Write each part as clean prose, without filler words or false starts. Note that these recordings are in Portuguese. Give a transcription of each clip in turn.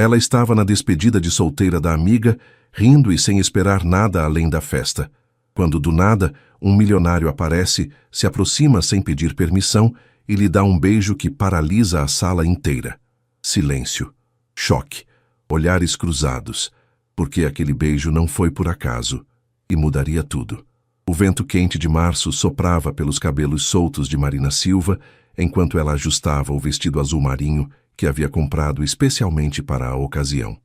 Ela estava na despedida de solteira da amiga, rindo e sem esperar nada além da festa. Quando do nada, um milionário aparece, se aproxima sem pedir permissão e lhe dá um beijo que paralisa a sala inteira. Silêncio, choque, olhares cruzados, porque aquele beijo não foi por acaso e mudaria tudo. O vento quente de março soprava pelos cabelos soltos de Marina Silva enquanto ela ajustava o vestido azul marinho que havia comprado especialmente para a ocasião.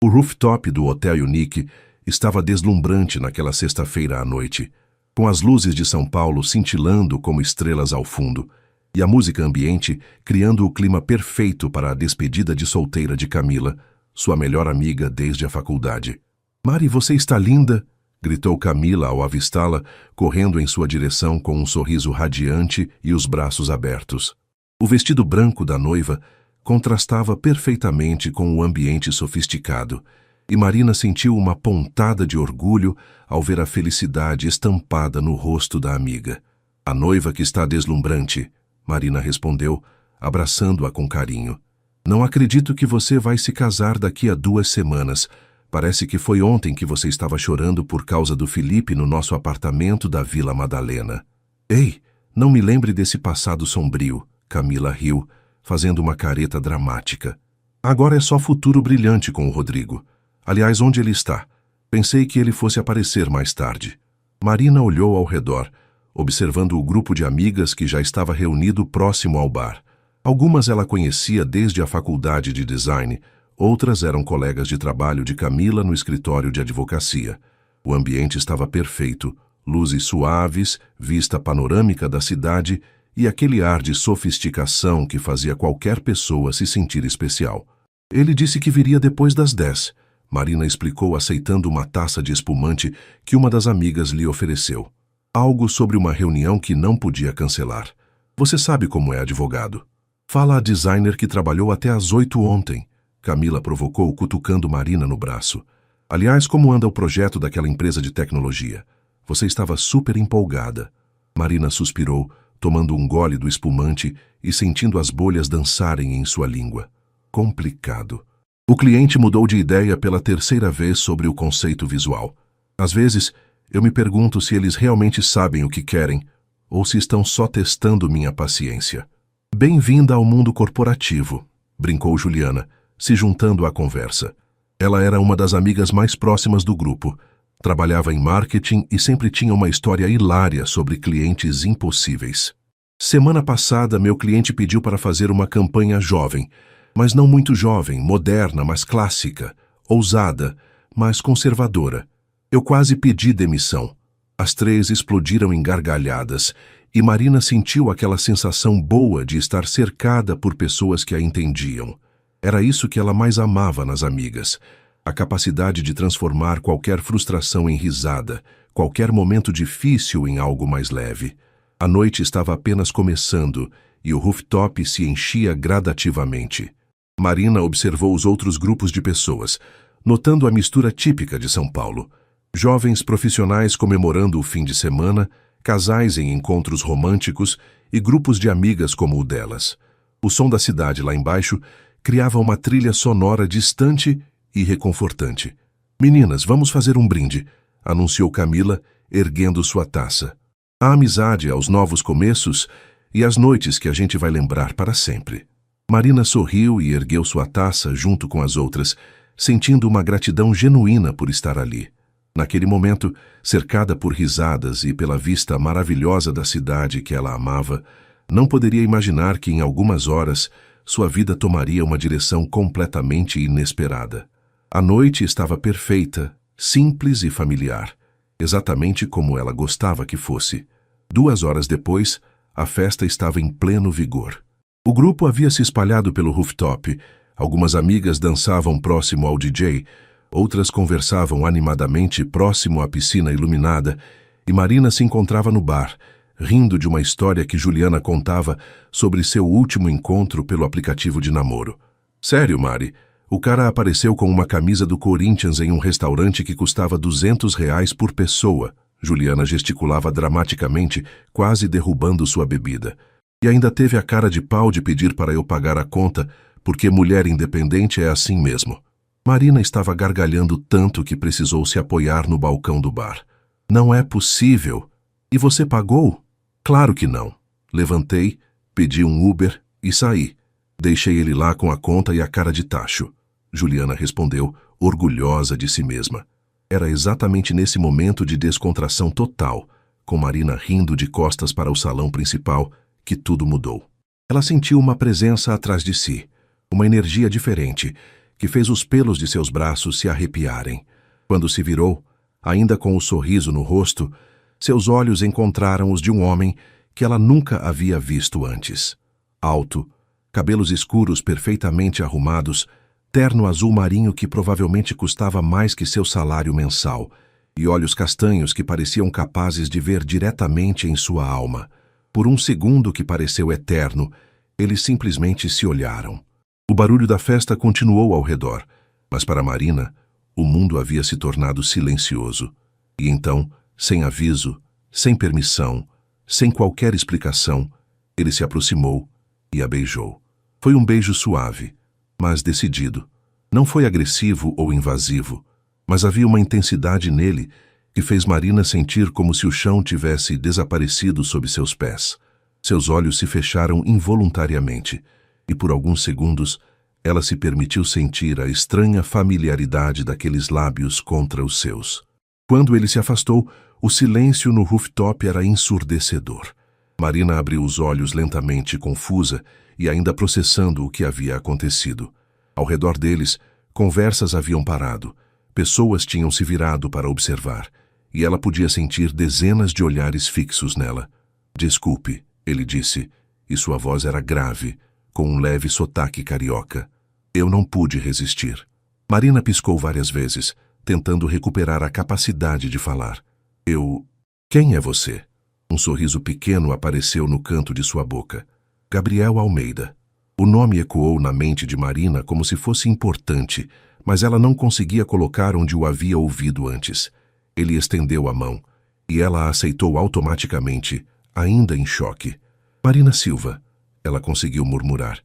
O rooftop do Hotel Unique estava deslumbrante naquela sexta-feira à noite, com as luzes de São Paulo cintilando como estrelas ao fundo, e a música ambiente criando o clima perfeito para a despedida de solteira de Camila, sua melhor amiga desde a faculdade. "Mari, você está linda!" gritou Camila ao avistá-la, correndo em sua direção com um sorriso radiante e os braços abertos. O vestido branco da noiva contrastava perfeitamente com o ambiente sofisticado, e Marina sentiu uma pontada de orgulho ao ver a felicidade estampada no rosto da amiga. "A noiva que está deslumbrante", Marina respondeu, abraçando-a com carinho. "Não acredito que você vai se casar daqui a 2 semanas. Parece que foi ontem que você estava chorando por causa do Felipe no nosso apartamento da Vila Madalena." "Ei, não me lembre desse passado sombrio", Camila riu, fazendo uma careta dramática. "Agora é só futuro brilhante com o Rodrigo. Aliás, onde ele está? Pensei que ele fosse aparecer mais tarde." Marina olhou ao redor, observando o grupo de amigas que já estava reunido próximo ao bar. Algumas ela conhecia desde a faculdade de design, outras eram colegas de trabalho de Camila no escritório de advocacia. O ambiente estava perfeito, luzes suaves, vista panorâmica da cidade e aquele ar de sofisticação que fazia qualquer pessoa se sentir especial. "Ele disse que viria depois das 10, Marina explicou aceitando uma taça de espumante que uma das amigas lhe ofereceu. Algo sobre uma reunião que não podia cancelar. "Você sabe como é advogado." "Fala a designer que trabalhou até às 8 ontem. Camila provocou, cutucando Marina no braço. "Aliás, como anda o projeto daquela empresa de tecnologia? Você estava super empolgada." Marina suspirou, tomando um gole do espumante e sentindo as bolhas dançarem em sua língua. Complicado. O cliente mudou de ideia pela 3ª vez sobre o conceito visual. Às vezes, eu me pergunto se eles realmente sabem o que querem ou se estão só testando minha paciência. "Bem-vinda ao mundo corporativo", brincou Juliana, se juntando à conversa. Ela era uma das amigas mais próximas do grupo. Trabalhava em marketing e sempre tinha uma história hilária sobre clientes impossíveis. "Semana passada, meu cliente pediu para fazer uma campanha jovem, mas não muito jovem, moderna, mas clássica, ousada, mas conservadora. Eu quase pedi demissão." As 3 explodiram em gargalhadas, e Marina sentiu aquela sensação boa de estar cercada por pessoas que a entendiam. Era isso que ela mais amava nas amigas, a capacidade de transformar qualquer frustração em risada, qualquer momento difícil em algo mais leve. A noite estava apenas começando e o rooftop se enchia gradativamente. Marina observou os outros grupos de pessoas, notando a mistura típica de São Paulo. Jovens profissionais comemorando o fim de semana, casais em encontros românticos e grupos de amigas como o delas. O som da cidade lá embaixo criava uma trilha sonora distante e reconfortante. "Meninas, vamos fazer um brinde", anunciou Camila, erguendo sua taça. "A amizade, aos novos começos e às noites que a gente vai lembrar para sempre." Marina sorriu e ergueu sua taça junto com as outras, sentindo uma gratidão genuína por estar ali. Naquele momento, cercada por risadas e pela vista maravilhosa da cidade que ela amava, não poderia imaginar que em algumas horas sua vida tomaria uma direção completamente inesperada. A noite estava perfeita, simples e familiar, exatamente como ela gostava que fosse. 2 horas depois, a festa estava em pleno vigor. O grupo havia se espalhado pelo rooftop. Algumas amigas dançavam próximo ao DJ, outras conversavam animadamente próximo à piscina iluminada, e Marina se encontrava no bar, rindo de uma história que Juliana contava sobre seu último encontro pelo aplicativo de namoro. "Sério, Mari, o cara apareceu com uma camisa do Corinthians em um restaurante que custava R$ 200 por pessoa." Juliana gesticulava dramaticamente, quase derrubando sua bebida. "E ainda teve a cara de pau de pedir para eu pagar a conta, porque mulher independente é assim mesmo." Marina estava gargalhando tanto que precisou se apoiar no balcão do bar. Não é possível. E você pagou? Claro que não. Levantei, pedi um Uber e saí. Deixei ele lá com a conta e a cara de tacho. Juliana respondeu, orgulhosa de si mesma. Era exatamente nesse momento de descontração total, com Marina rindo de costas para o salão principal, que tudo mudou. Ela sentiu uma presença atrás de si, uma energia diferente, que fez os pelos de seus braços se arrepiarem. Quando se virou, ainda com o sorriso no rosto, seus olhos encontraram os de um homem que ela nunca havia visto antes. Alto, cabelos escuros perfeitamente arrumados, terno azul marinho que provavelmente custava mais que seu salário mensal, e olhos castanhos que pareciam capazes de ver diretamente em sua alma. Por um segundo que pareceu eterno, eles simplesmente se olharam. O barulho da festa continuou ao redor, mas para Marina, o mundo havia se tornado silencioso. E então, sem aviso, sem permissão, sem qualquer explicação, ele se aproximou e a beijou. Foi um beijo suave, mas decidido. Não foi agressivo ou invasivo, mas havia uma intensidade nele que fez Marina sentir como se o chão tivesse desaparecido sob seus pés. Seus olhos se fecharam involuntariamente, e por alguns segundos ela se permitiu sentir a estranha familiaridade daqueles lábios contra os seus. Quando ele se afastou, o silêncio no rooftop era ensurdecedor. Marina abriu os olhos lentamente, confusa e ainda processando o que havia acontecido. Ao redor deles, conversas haviam parado, pessoas tinham se virado para observar, e ela podia sentir dezenas de olhares fixos nela. Desculpe, ele disse, e sua voz era grave, com um leve sotaque carioca. Eu não pude resistir. Marina piscou várias vezes, tentando recuperar a capacidade de falar. Quem é você? Um sorriso pequeno apareceu no canto de sua boca. Gabriel Almeida. O nome ecoou na mente de Marina como se fosse importante, mas ela não conseguia colocar onde o havia ouvido antes. Ele estendeu a mão, e ela a aceitou automaticamente, ainda em choque. Marina Silva, ela conseguiu murmurar.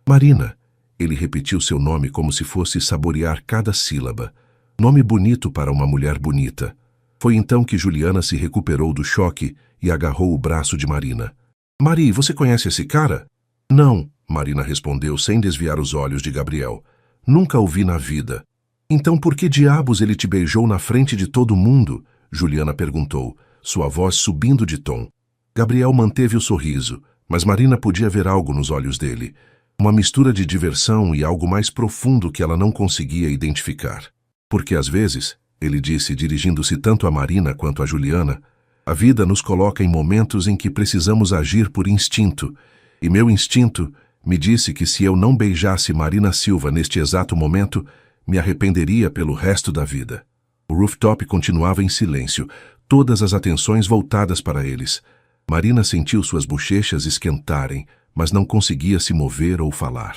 Marina, ele repetiu seu nome como se fosse saborear cada sílaba. Nome bonito para uma mulher bonita. Foi então que Juliana se recuperou do choque e agarrou o braço de Marina. Mari, você conhece esse cara? Não, Marina respondeu sem desviar os olhos de Gabriel. Nunca o vi na vida. Então por que diabos ele te beijou na frente de todo mundo? Juliana perguntou, sua voz subindo de tom. Gabriel manteve o sorriso, mas Marina podia ver algo nos olhos dele. Uma mistura de diversão e algo mais profundo que ela não conseguia identificar. Porque às vezes, ele disse dirigindo-se tanto a Marina quanto a Juliana, a vida nos coloca em momentos em que precisamos agir por instinto, e meu instinto me disse que se eu não beijasse Marina Silva neste exato momento, me arrependeria pelo resto da vida. O rooftop continuava em silêncio, todas as atenções voltadas para eles. Marina sentiu suas bochechas esquentarem, mas não conseguia se mover ou falar.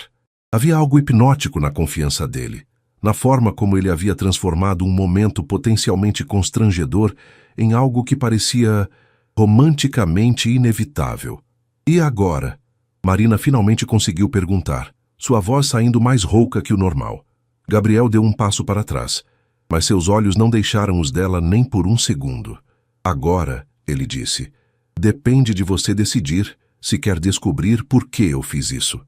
Havia algo hipnótico na confiança dele, na forma como ele havia transformado um momento potencialmente constrangedor em algo que parecia romanticamente inevitável. E agora? Marina finalmente conseguiu perguntar, sua voz saindo mais rouca que o normal. Gabriel deu um passo para trás, mas seus olhos não deixaram os dela nem por um segundo. Agora, ele disse, depende de você decidir se quer descobrir por que eu fiz isso.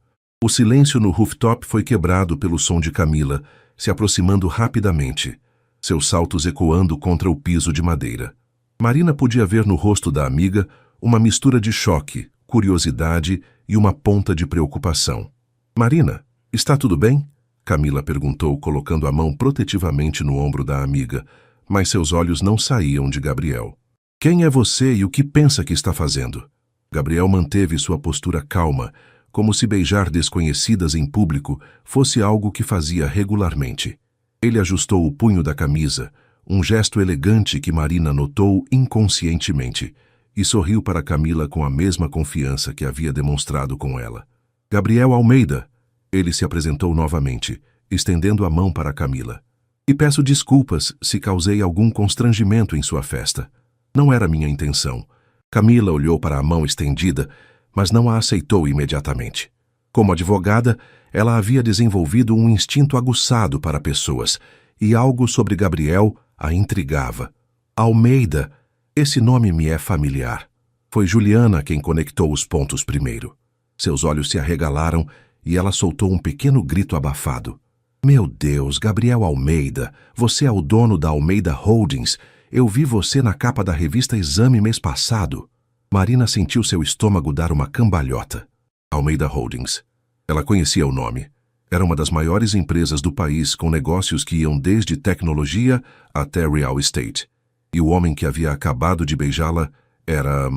O silêncio no rooftop foi quebrado pelo som de Camila, se aproximando rapidamente, seus saltos ecoando contra o piso de madeira. Marina podia ver no rosto da amiga uma mistura de choque, curiosidade e uma ponta de preocupação. Marina, está tudo bem? Camila perguntou, colocando a mão protetivamente no ombro da amiga, mas seus olhos não saíam de Gabriel. Quem é você e o que pensa que está fazendo? Gabriel manteve sua postura calma, como se beijar desconhecidas em público fosse algo que fazia regularmente. Ele ajustou o punho da camisa, um gesto elegante que Marina notou inconscientemente, e sorriu para Camila com a mesma confiança que havia demonstrado com ela. Gabriel Almeida, ele se apresentou novamente, estendendo a mão para Camila. E peço desculpas se causei algum constrangimento em sua festa. Não era minha intenção. Camila olhou para a mão estendida, mas não a aceitou imediatamente. Como advogada, ela havia desenvolvido um instinto aguçado para pessoas, e algo sobre Gabriel a intrigava. Almeida, esse nome me é familiar. Foi Juliana quem conectou os pontos primeiro. Seus olhos se arregalaram e ela soltou um pequeno grito abafado. Meu Deus, Gabriel Almeida, você é o dono da Almeida Holdings. Eu vi você na capa da revista Exame mês passado. Marina sentiu seu estômago dar uma cambalhota. Almeida Holdings. Ela conhecia o nome. Era uma das maiores empresas do país, com negócios que iam desde tecnologia até real estate. E o homem que havia acabado de beijá-la era...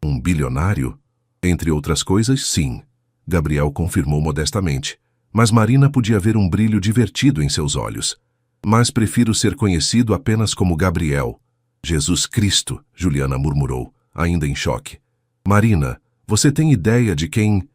um bilionário? Entre outras coisas, sim. Gabriel confirmou modestamente. Mas Marina podia ver um brilho divertido em seus olhos. Mas prefiro ser conhecido apenas como Gabriel. Jesus Cristo, Juliana murmurou, ainda em choque. Marina, você tem ideia de quem...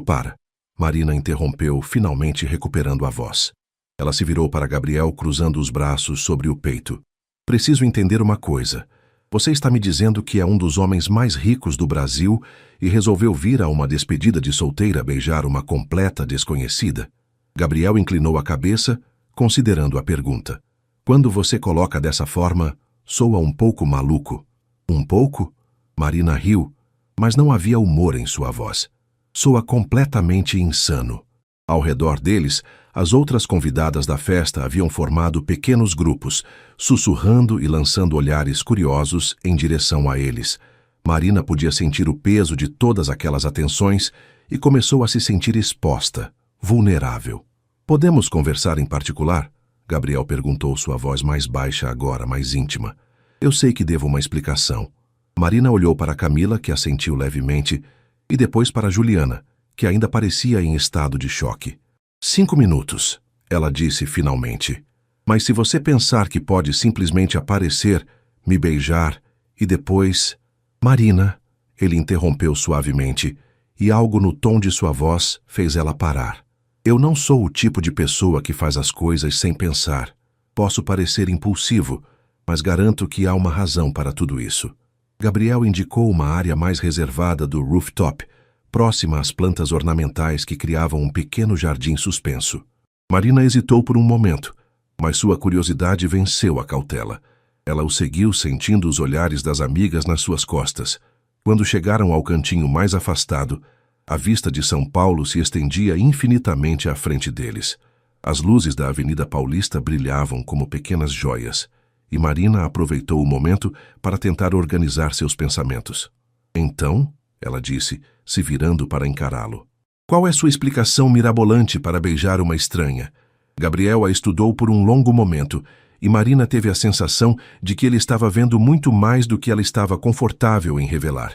Para. Marina interrompeu, finalmente recuperando a voz. Ela se virou para Gabriel, cruzando os braços sobre o peito. Preciso entender uma coisa. Você está me dizendo que é um dos homens mais ricos do Brasil e resolveu vir a uma despedida de solteira beijar uma completa desconhecida? Gabriel inclinou a cabeça, considerando a pergunta. Quando você coloca dessa forma, soa um pouco maluco. Um pouco? Marina riu, mas não havia humor em sua voz. Soa completamente insano. Ao redor deles, as outras convidadas da festa haviam formado pequenos grupos, sussurrando e lançando olhares curiosos em direção a eles. Marina podia sentir o peso de todas aquelas atenções e começou a se sentir exposta, vulnerável. Podemos conversar em particular? Gabriel perguntou, sua voz mais baixa agora, mais íntima. Eu sei que devo uma explicação. Marina olhou para Camila, que assentiu levemente, e depois para Juliana, que ainda parecia em estado de choque. 5 minutos, ela disse finalmente. Mas se você pensar que pode simplesmente aparecer, me beijar e depois... Marina, ele interrompeu suavemente, e algo no tom de sua voz fez ela parar. Eu não sou o tipo de pessoa que faz as coisas sem pensar. Posso parecer impulsivo, mas garanto que há uma razão para tudo isso. Gabriel indicou uma área mais reservada do rooftop, próxima às plantas ornamentais que criavam um pequeno jardim suspenso. Marina hesitou por um momento, mas sua curiosidade venceu a cautela. Ela o seguiu, sentindo os olhares das amigas nas suas costas. Quando chegaram ao cantinho mais afastado, a vista de São Paulo se estendia infinitamente à frente deles. As luzes da Avenida Paulista brilhavam como pequenas joias, e Marina aproveitou o momento para tentar organizar seus pensamentos. Então, ela disse, se virando para encará-lo. Qual é sua explicação mirabolante para beijar uma estranha? Gabriel a estudou por um longo momento, e Marina teve a sensação de que ele estava vendo muito mais do que ela estava confortável em revelar.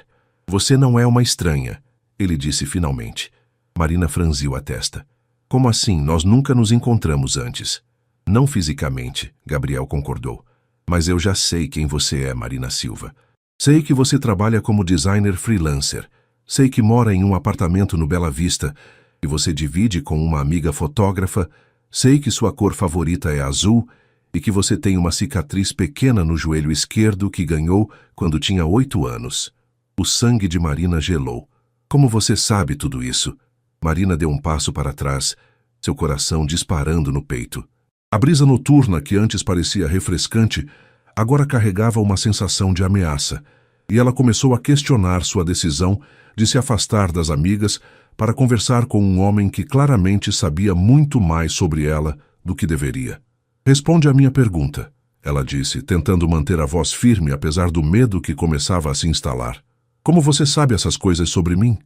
Você não é uma estranha, ele disse finalmente. Marina franziu a testa. Como assim? Nós nunca nos encontramos antes. Não fisicamente, Gabriel concordou. Mas eu já sei quem você é, Marina Silva. Sei que você trabalha como designer freelancer. Sei que mora em um apartamento no Bela Vista e você divide com uma amiga fotógrafa. Sei que sua cor favorita é azul e que você tem uma cicatriz pequena no joelho esquerdo que ganhou quando tinha 8 anos. O sangue de Marina gelou. Como você sabe tudo isso? Marina deu um passo para trás, seu coração disparando no peito. A brisa noturna, que antes parecia refrescante, agora carregava uma sensação de ameaça, e ela começou a questionar sua decisão de se afastar das amigas para conversar com um homem que claramente sabia muito mais sobre ela do que deveria. Responde à minha pergunta, ela disse, tentando manter a voz firme apesar do medo que começava a se instalar. Como você sabe essas coisas sobre mim?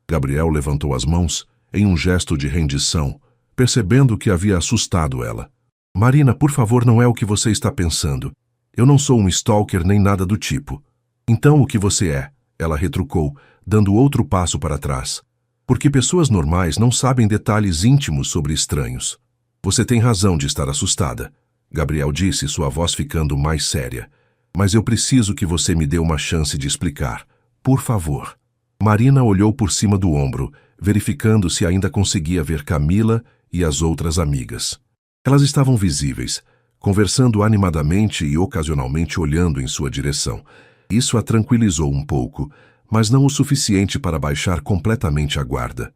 Gabriel levantou as mãos em um gesto de rendição, percebendo que havia assustado ela. Marina, por favor, não é o que você está pensando. Eu não sou um stalker nem nada do tipo. Então o que você é? Ela retrucou, dando outro passo para trás. Porque pessoas normais não sabem detalhes íntimos sobre estranhos. Você tem razão de estar assustada, Gabriel disse, sua voz ficando mais séria. Mas eu preciso que você me dê uma chance de explicar. Por favor. Marina olhou por cima do ombro, verificando se ainda conseguia ver Camila e as outras amigas. Elas estavam visíveis, conversando animadamente e ocasionalmente olhando em sua direção. Isso a tranquilizou um pouco, mas não o suficiente para baixar completamente a guarda.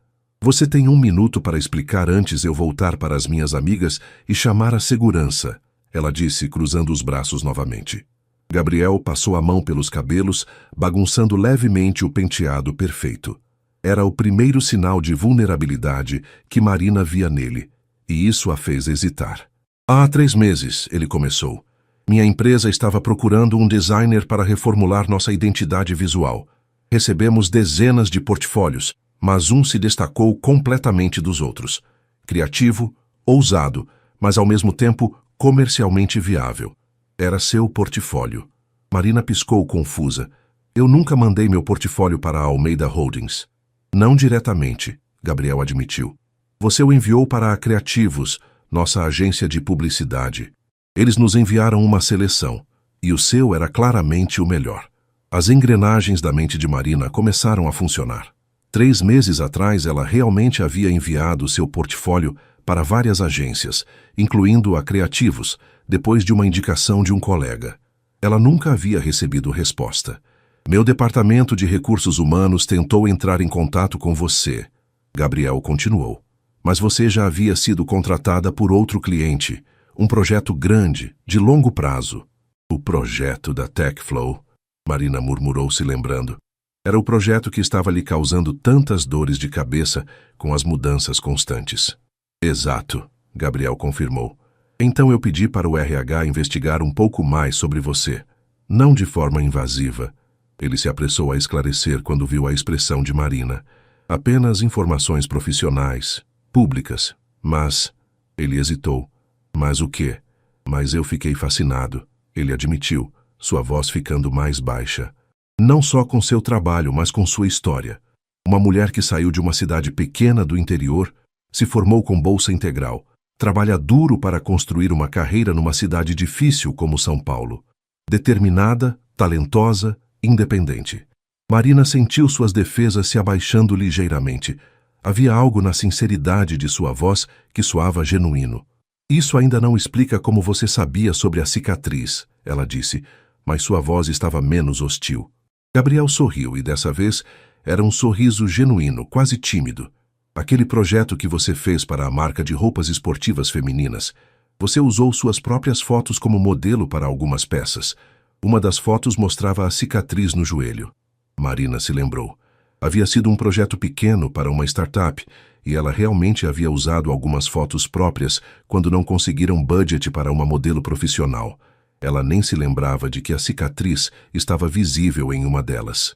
Você tem 1 minuto para explicar antes eu voltar para as minhas amigas e chamar a segurança, ela disse, cruzando os braços novamente. Gabriel passou a mão pelos cabelos, bagunçando levemente o penteado perfeito. Era o primeiro sinal de vulnerabilidade que Marina via nele, e isso a fez hesitar. Há 3 meses, ele começou. Minha empresa estava procurando um designer para reformular nossa identidade visual. Recebemos dezenas de portfólios, mas um se destacou completamente dos outros. Criativo, ousado, mas ao mesmo tempo comercialmente viável. Era seu portfólio. Marina piscou confusa. Eu nunca mandei meu portfólio para a Almeida Holdings. Não diretamente, Gabriel admitiu. Você o enviou para a Criativos, nossa agência de publicidade. Eles nos enviaram uma seleção, e o seu era claramente o melhor. As engrenagens da mente de Marina começaram a funcionar. 3 meses atrás, ela realmente havia enviado seu portfólio para várias agências, incluindo a Criativos, depois de uma indicação de um colega. Ela nunca havia recebido resposta. Meu departamento de recursos humanos tentou entrar em contato com você, Gabriel continuou. Mas você já havia sido contratada por outro cliente, um projeto grande, de longo prazo. O projeto da TechFlow, Marina murmurou se lembrando. Era o projeto que estava lhe causando tantas dores de cabeça com as mudanças constantes. Exato, Gabriel confirmou. Então eu pedi para o RH investigar um pouco mais sobre você. Não de forma invasiva. Ele se apressou a esclarecer quando viu a expressão de Marina. Apenas informações profissionais, públicas. Mas... Ele hesitou. Mas o quê? Mas eu fiquei fascinado. Ele admitiu, sua voz ficando mais baixa. Não só com seu trabalho, mas com sua história. Uma mulher que saiu de uma cidade pequena do interior, se formou com bolsa integral, trabalha duro para construir uma carreira numa cidade difícil como São Paulo. Determinada, talentosa, independente. Marina sentiu suas defesas se abaixando ligeiramente. Havia algo na sinceridade de sua voz que soava genuíno. Isso ainda não explica como você sabia sobre a cicatriz, ela disse, mas sua voz estava menos hostil. Gabriel sorriu e dessa vez era um sorriso genuíno, quase tímido. Aquele projeto que você fez para a marca de roupas esportivas femininas. Você usou suas próprias fotos como modelo para algumas peças. Uma das fotos mostrava a cicatriz no joelho. Marina se lembrou. Havia sido um projeto pequeno para uma startup e ela realmente havia usado algumas fotos próprias quando não conseguiram budget para uma modelo profissional. Ela nem se lembrava de que a cicatriz estava visível em uma delas.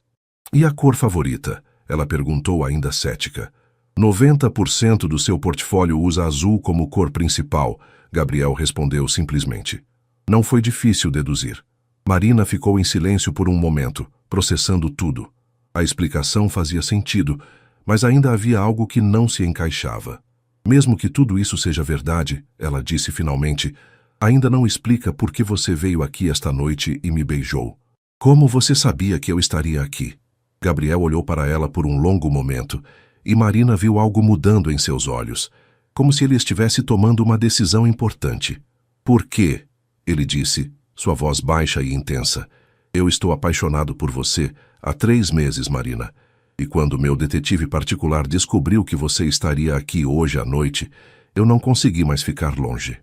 E a cor favorita? Ela perguntou ainda cética. 90% do seu portfólio usa azul como cor principal, Gabriel respondeu simplesmente. Não foi difícil deduzir. Marina ficou em silêncio por um momento, processando tudo. A explicação fazia sentido, mas ainda havia algo que não se encaixava. Mesmo que tudo isso seja verdade, ela disse finalmente, ainda não explica por que você veio aqui esta noite e me beijou. Como você sabia que eu estaria aqui? Gabriel olhou para ela por um longo momento, e Marina viu algo mudando em seus olhos, como se ele estivesse tomando uma decisão importante. Por quê? Ele disse, sua voz baixa e intensa. Eu estou apaixonado por você há 3 meses, Marina. E quando meu detetive particular descobriu que você estaria aqui hoje à noite, eu não consegui mais ficar longe.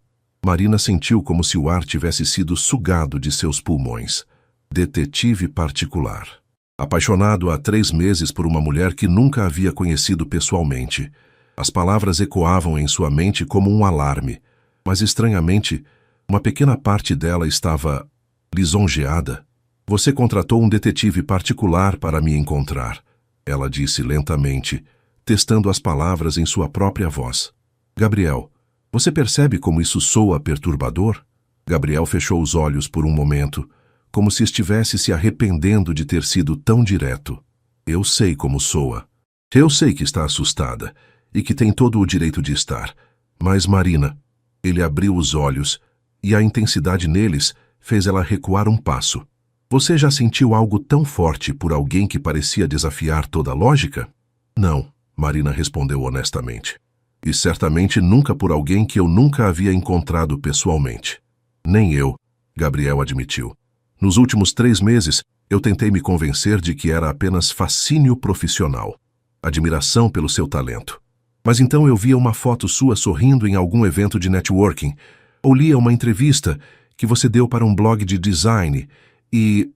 Marina sentiu como se o ar tivesse sido sugado de seus pulmões. Detetive particular. Apaixonado há 3 meses por uma mulher que nunca havia conhecido pessoalmente. As palavras ecoavam em sua mente como um alarme, mas estranhamente, uma pequena parte dela estava lisonjeada. Você contratou um detetive particular para me encontrar, ela disse lentamente, testando as palavras em sua própria voz. Gabriel, você percebe como isso soa perturbador? Gabriel fechou os olhos por um momento, como se estivesse se arrependendo de ter sido tão direto. Eu sei como soa. Eu sei que está assustada e que tem todo o direito de estar. Mas, Marina, ele abriu os olhos e a intensidade neles fez ela recuar um passo. Você já sentiu algo tão forte por alguém que parecia desafiar toda a lógica? Não, Marina respondeu honestamente. E certamente nunca por alguém que eu nunca havia encontrado pessoalmente. Nem eu, Gabriel admitiu. Nos últimos 3 meses, eu tentei me convencer de que era apenas fascínio profissional. Admiração pelo seu talento. Mas então eu via uma foto sua sorrindo em algum evento de networking, ou lia uma entrevista que você deu para um blog de design, e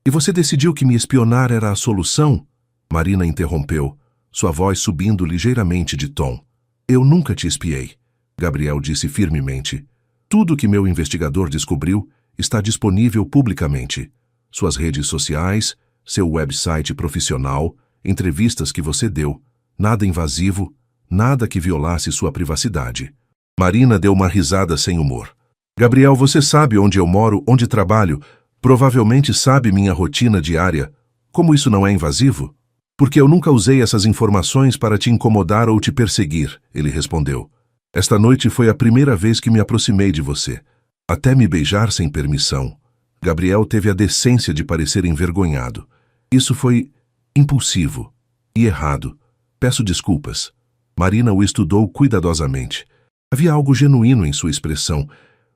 você decidiu que me espionar era a solução? Marina interrompeu, sua voz subindo ligeiramente de tom. Eu nunca te espiei, Gabriel disse firmemente. Tudo que meu investigador descobriu está disponível publicamente. Suas redes sociais, seu website profissional, entrevistas que você deu, nada invasivo, nada que violasse sua privacidade. Marina deu uma risada sem humor. Gabriel, você sabe onde eu moro, onde trabalho, provavelmente sabe minha rotina diária. Como isso não é invasivo? Porque eu nunca usei essas informações para te incomodar ou te perseguir, ele respondeu. Esta noite foi a primeira vez que me aproximei de você. Até me beijar sem permissão. Gabriel teve a decência de parecer envergonhado. Isso foi impulsivo e errado. Peço desculpas. Marina o estudou cuidadosamente. Havia algo genuíno em sua expressão,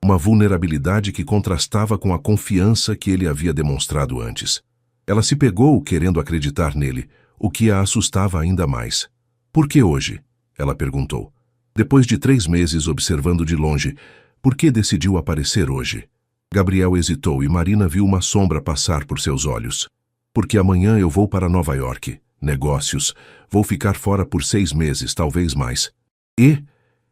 uma vulnerabilidade que contrastava com a confiança que ele havia demonstrado antes. Ela se pegou querendo acreditar nele, o que a assustava ainda mais. Por que hoje? Ela perguntou. Depois de 3 meses observando de longe, por que decidiu aparecer hoje? Gabriel hesitou e Marina viu uma sombra passar por seus olhos. Porque amanhã eu vou para Nova York. Negócios. Vou ficar fora por 6 meses, talvez mais. E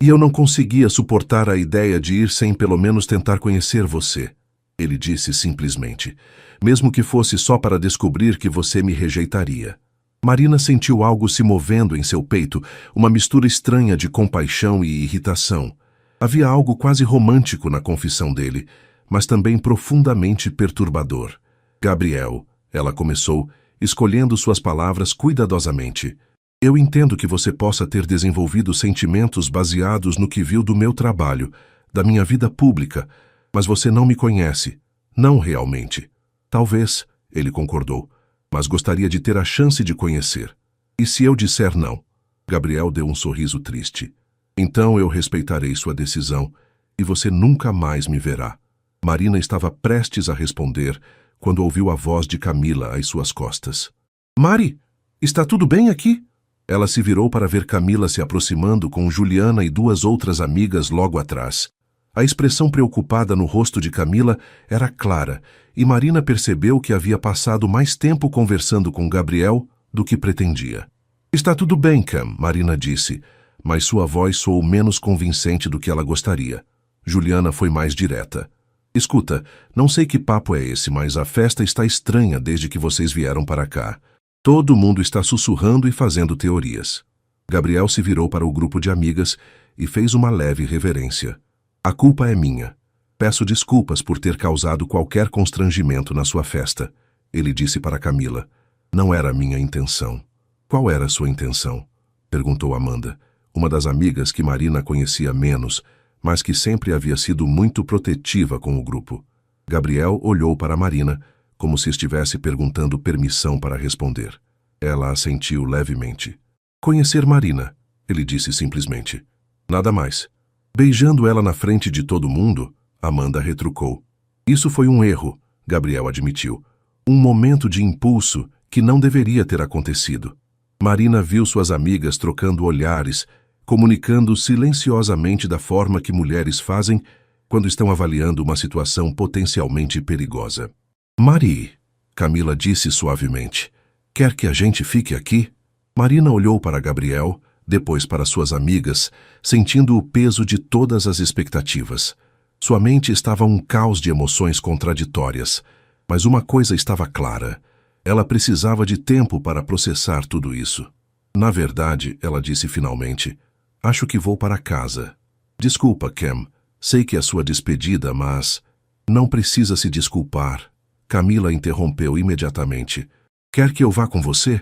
eu não conseguia suportar a ideia de ir sem pelo menos tentar conhecer você. Ele disse simplesmente. Mesmo que fosse só para descobrir que você me rejeitaria. Marina sentiu algo se movendo em seu peito, uma mistura estranha de compaixão e irritação. Havia algo quase romântico na confissão dele, mas também profundamente perturbador. Gabriel, ela começou, escolhendo suas palavras cuidadosamente. Eu entendo que você possa ter desenvolvido sentimentos baseados no que viu do meu trabalho, da minha vida pública, mas você não me conhece. Não realmente. Talvez, ele concordou, mas gostaria de ter a chance de conhecer. E se eu disser não? Gabriel deu um sorriso triste. Então eu respeitarei sua decisão e você nunca mais me verá. Marina estava prestes a responder quando ouviu a voz de Camila às suas costas. Mari, está tudo bem aqui? Ela se virou para ver Camila se aproximando com Juliana e 2 outras amigas logo atrás. A expressão preocupada no rosto de Camila era clara, e Marina percebeu que havia passado mais tempo conversando com Gabriel do que pretendia. Está tudo bem, Cam, Marina disse, mas sua voz soou menos convincente do que ela gostaria. Juliana foi mais direta. Escuta, não sei que papo é esse, mas a festa está estranha desde que vocês vieram para cá. Todo mundo está sussurrando e fazendo teorias. Gabriel se virou para o grupo de amigas e fez uma leve reverência. A culpa é minha. Peço desculpas por ter causado qualquer constrangimento na sua festa, ele disse para Camila. Não era minha intenção. Qual era a sua intenção? Perguntou Amanda, uma das amigas que Marina conhecia menos, mas que sempre havia sido muito protetiva com o grupo. Gabriel olhou para Marina, como se estivesse perguntando permissão para responder. Ela assentiu levemente. Conhecer Marina, ele disse simplesmente. Nada mais. Beijando ela na frente de todo mundo, Amanda retrucou. Isso foi um erro, Gabriel admitiu. Um momento de impulso que não deveria ter acontecido. Marina viu suas amigas trocando olhares, comunicando silenciosamente da forma que mulheres fazem quando estão avaliando uma situação potencialmente perigosa. Mari, Camila disse suavemente, quer que a gente fique aqui? Marina olhou para Gabriel, depois para suas amigas, sentindo o peso de todas as expectativas. Sua mente estava um caos de emoções contraditórias, mas uma coisa estava clara. Ela precisava de tempo para processar tudo isso. Na verdade, ela disse finalmente, acho que vou para casa. Desculpa, Cam, sei que é sua despedida, mas... Não precisa se desculpar. Camila interrompeu imediatamente. Quer que eu vá com você?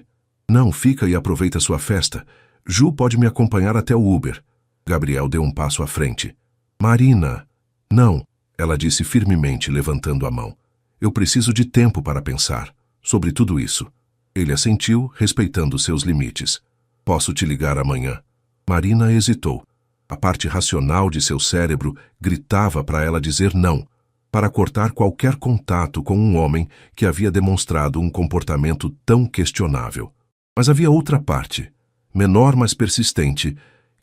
Não, fica e aproveita sua festa. Ju pode me acompanhar até o Uber. Gabriel deu um passo à frente. Marina. Não, ela disse firmemente, levantando a mão. Eu preciso de tempo para pensar sobre tudo isso. Ele assentiu, respeitando seus limites. Posso te ligar amanhã. Marina hesitou. A parte racional de seu cérebro gritava para ela dizer não, para cortar qualquer contato com um homem que havia demonstrado um comportamento tão questionável. Mas havia outra parte, menor mas persistente,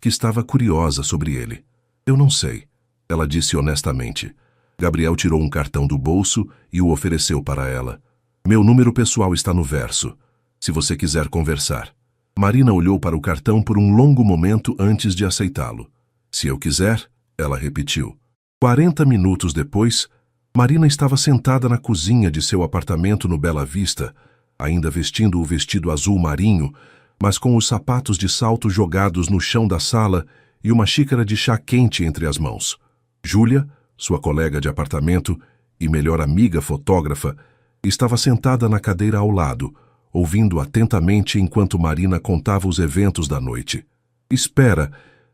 que estava curiosa sobre ele. Eu não sei, ela disse honestamente. Gabriel tirou um cartão do bolso e o ofereceu para ela. Meu número pessoal está no verso, se você quiser conversar. Marina olhou para o cartão por um longo momento antes de aceitá-lo. Se eu quiser, ela repetiu. 40 minutos depois, Marina estava sentada na cozinha de seu apartamento no Bela Vista, ainda vestindo o vestido azul marinho, mas com os sapatos de salto jogados no chão da sala e uma xícara de chá quente entre as mãos. Júlia, sua colega de apartamento e melhor amiga fotógrafa, estava sentada na cadeira ao lado, ouvindo atentamente enquanto Marina contava os eventos da noite. Espera,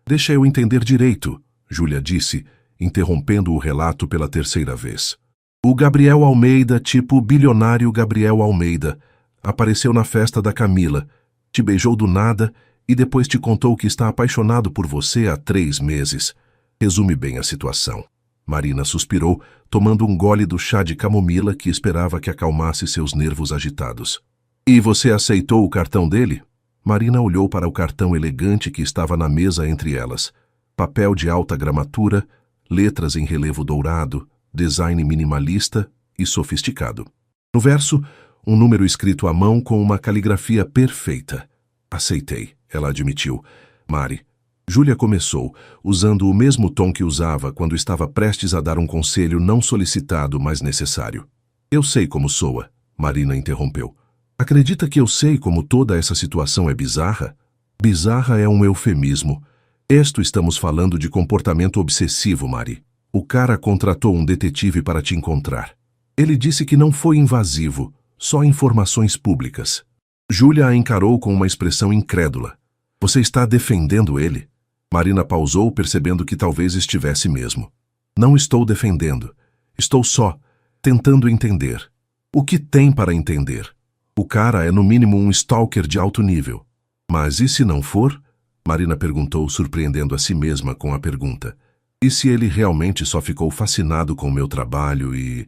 deixa eu entender direito, Júlia disse, interrompendo o relato pela terceira vez. O Gabriel Almeida, tipo o bilionário Gabriel Almeida, apareceu na festa da Camila, te beijou do nada e depois te contou que está apaixonado por você há 3 meses. Resume bem a situação. Marina suspirou, tomando um gole do chá de camomila que esperava que acalmasse seus nervos agitados. E você aceitou o cartão dele? Marina olhou para o cartão elegante que estava na mesa entre elas. Papel de alta gramatura, letras em relevo dourado, design minimalista e sofisticado. No verso, um número escrito à mão com uma caligrafia perfeita. Aceitei, ela admitiu. Mari. Júlia começou, usando o mesmo tom que usava quando estava prestes a dar um conselho não solicitado, mas necessário. Eu sei como soa, Marina interrompeu. Acredita que eu sei como toda essa situação é bizarra? Bizarra é um eufemismo. Estamos falando de comportamento obsessivo, Mari. O cara contratou um detetive para te encontrar. Ele disse que não foi invasivo, só informações públicas. Júlia a encarou com uma expressão incrédula. Você está defendendo ele? Marina pausou, percebendo que talvez estivesse mesmo. Não estou defendendo. Estou só tentando entender. O que tem para entender? O cara é no mínimo um stalker de alto nível. Mas e se não for? Marina perguntou, surpreendendo a si mesma com a pergunta. E se ele realmente só ficou fascinado com o meu trabalho e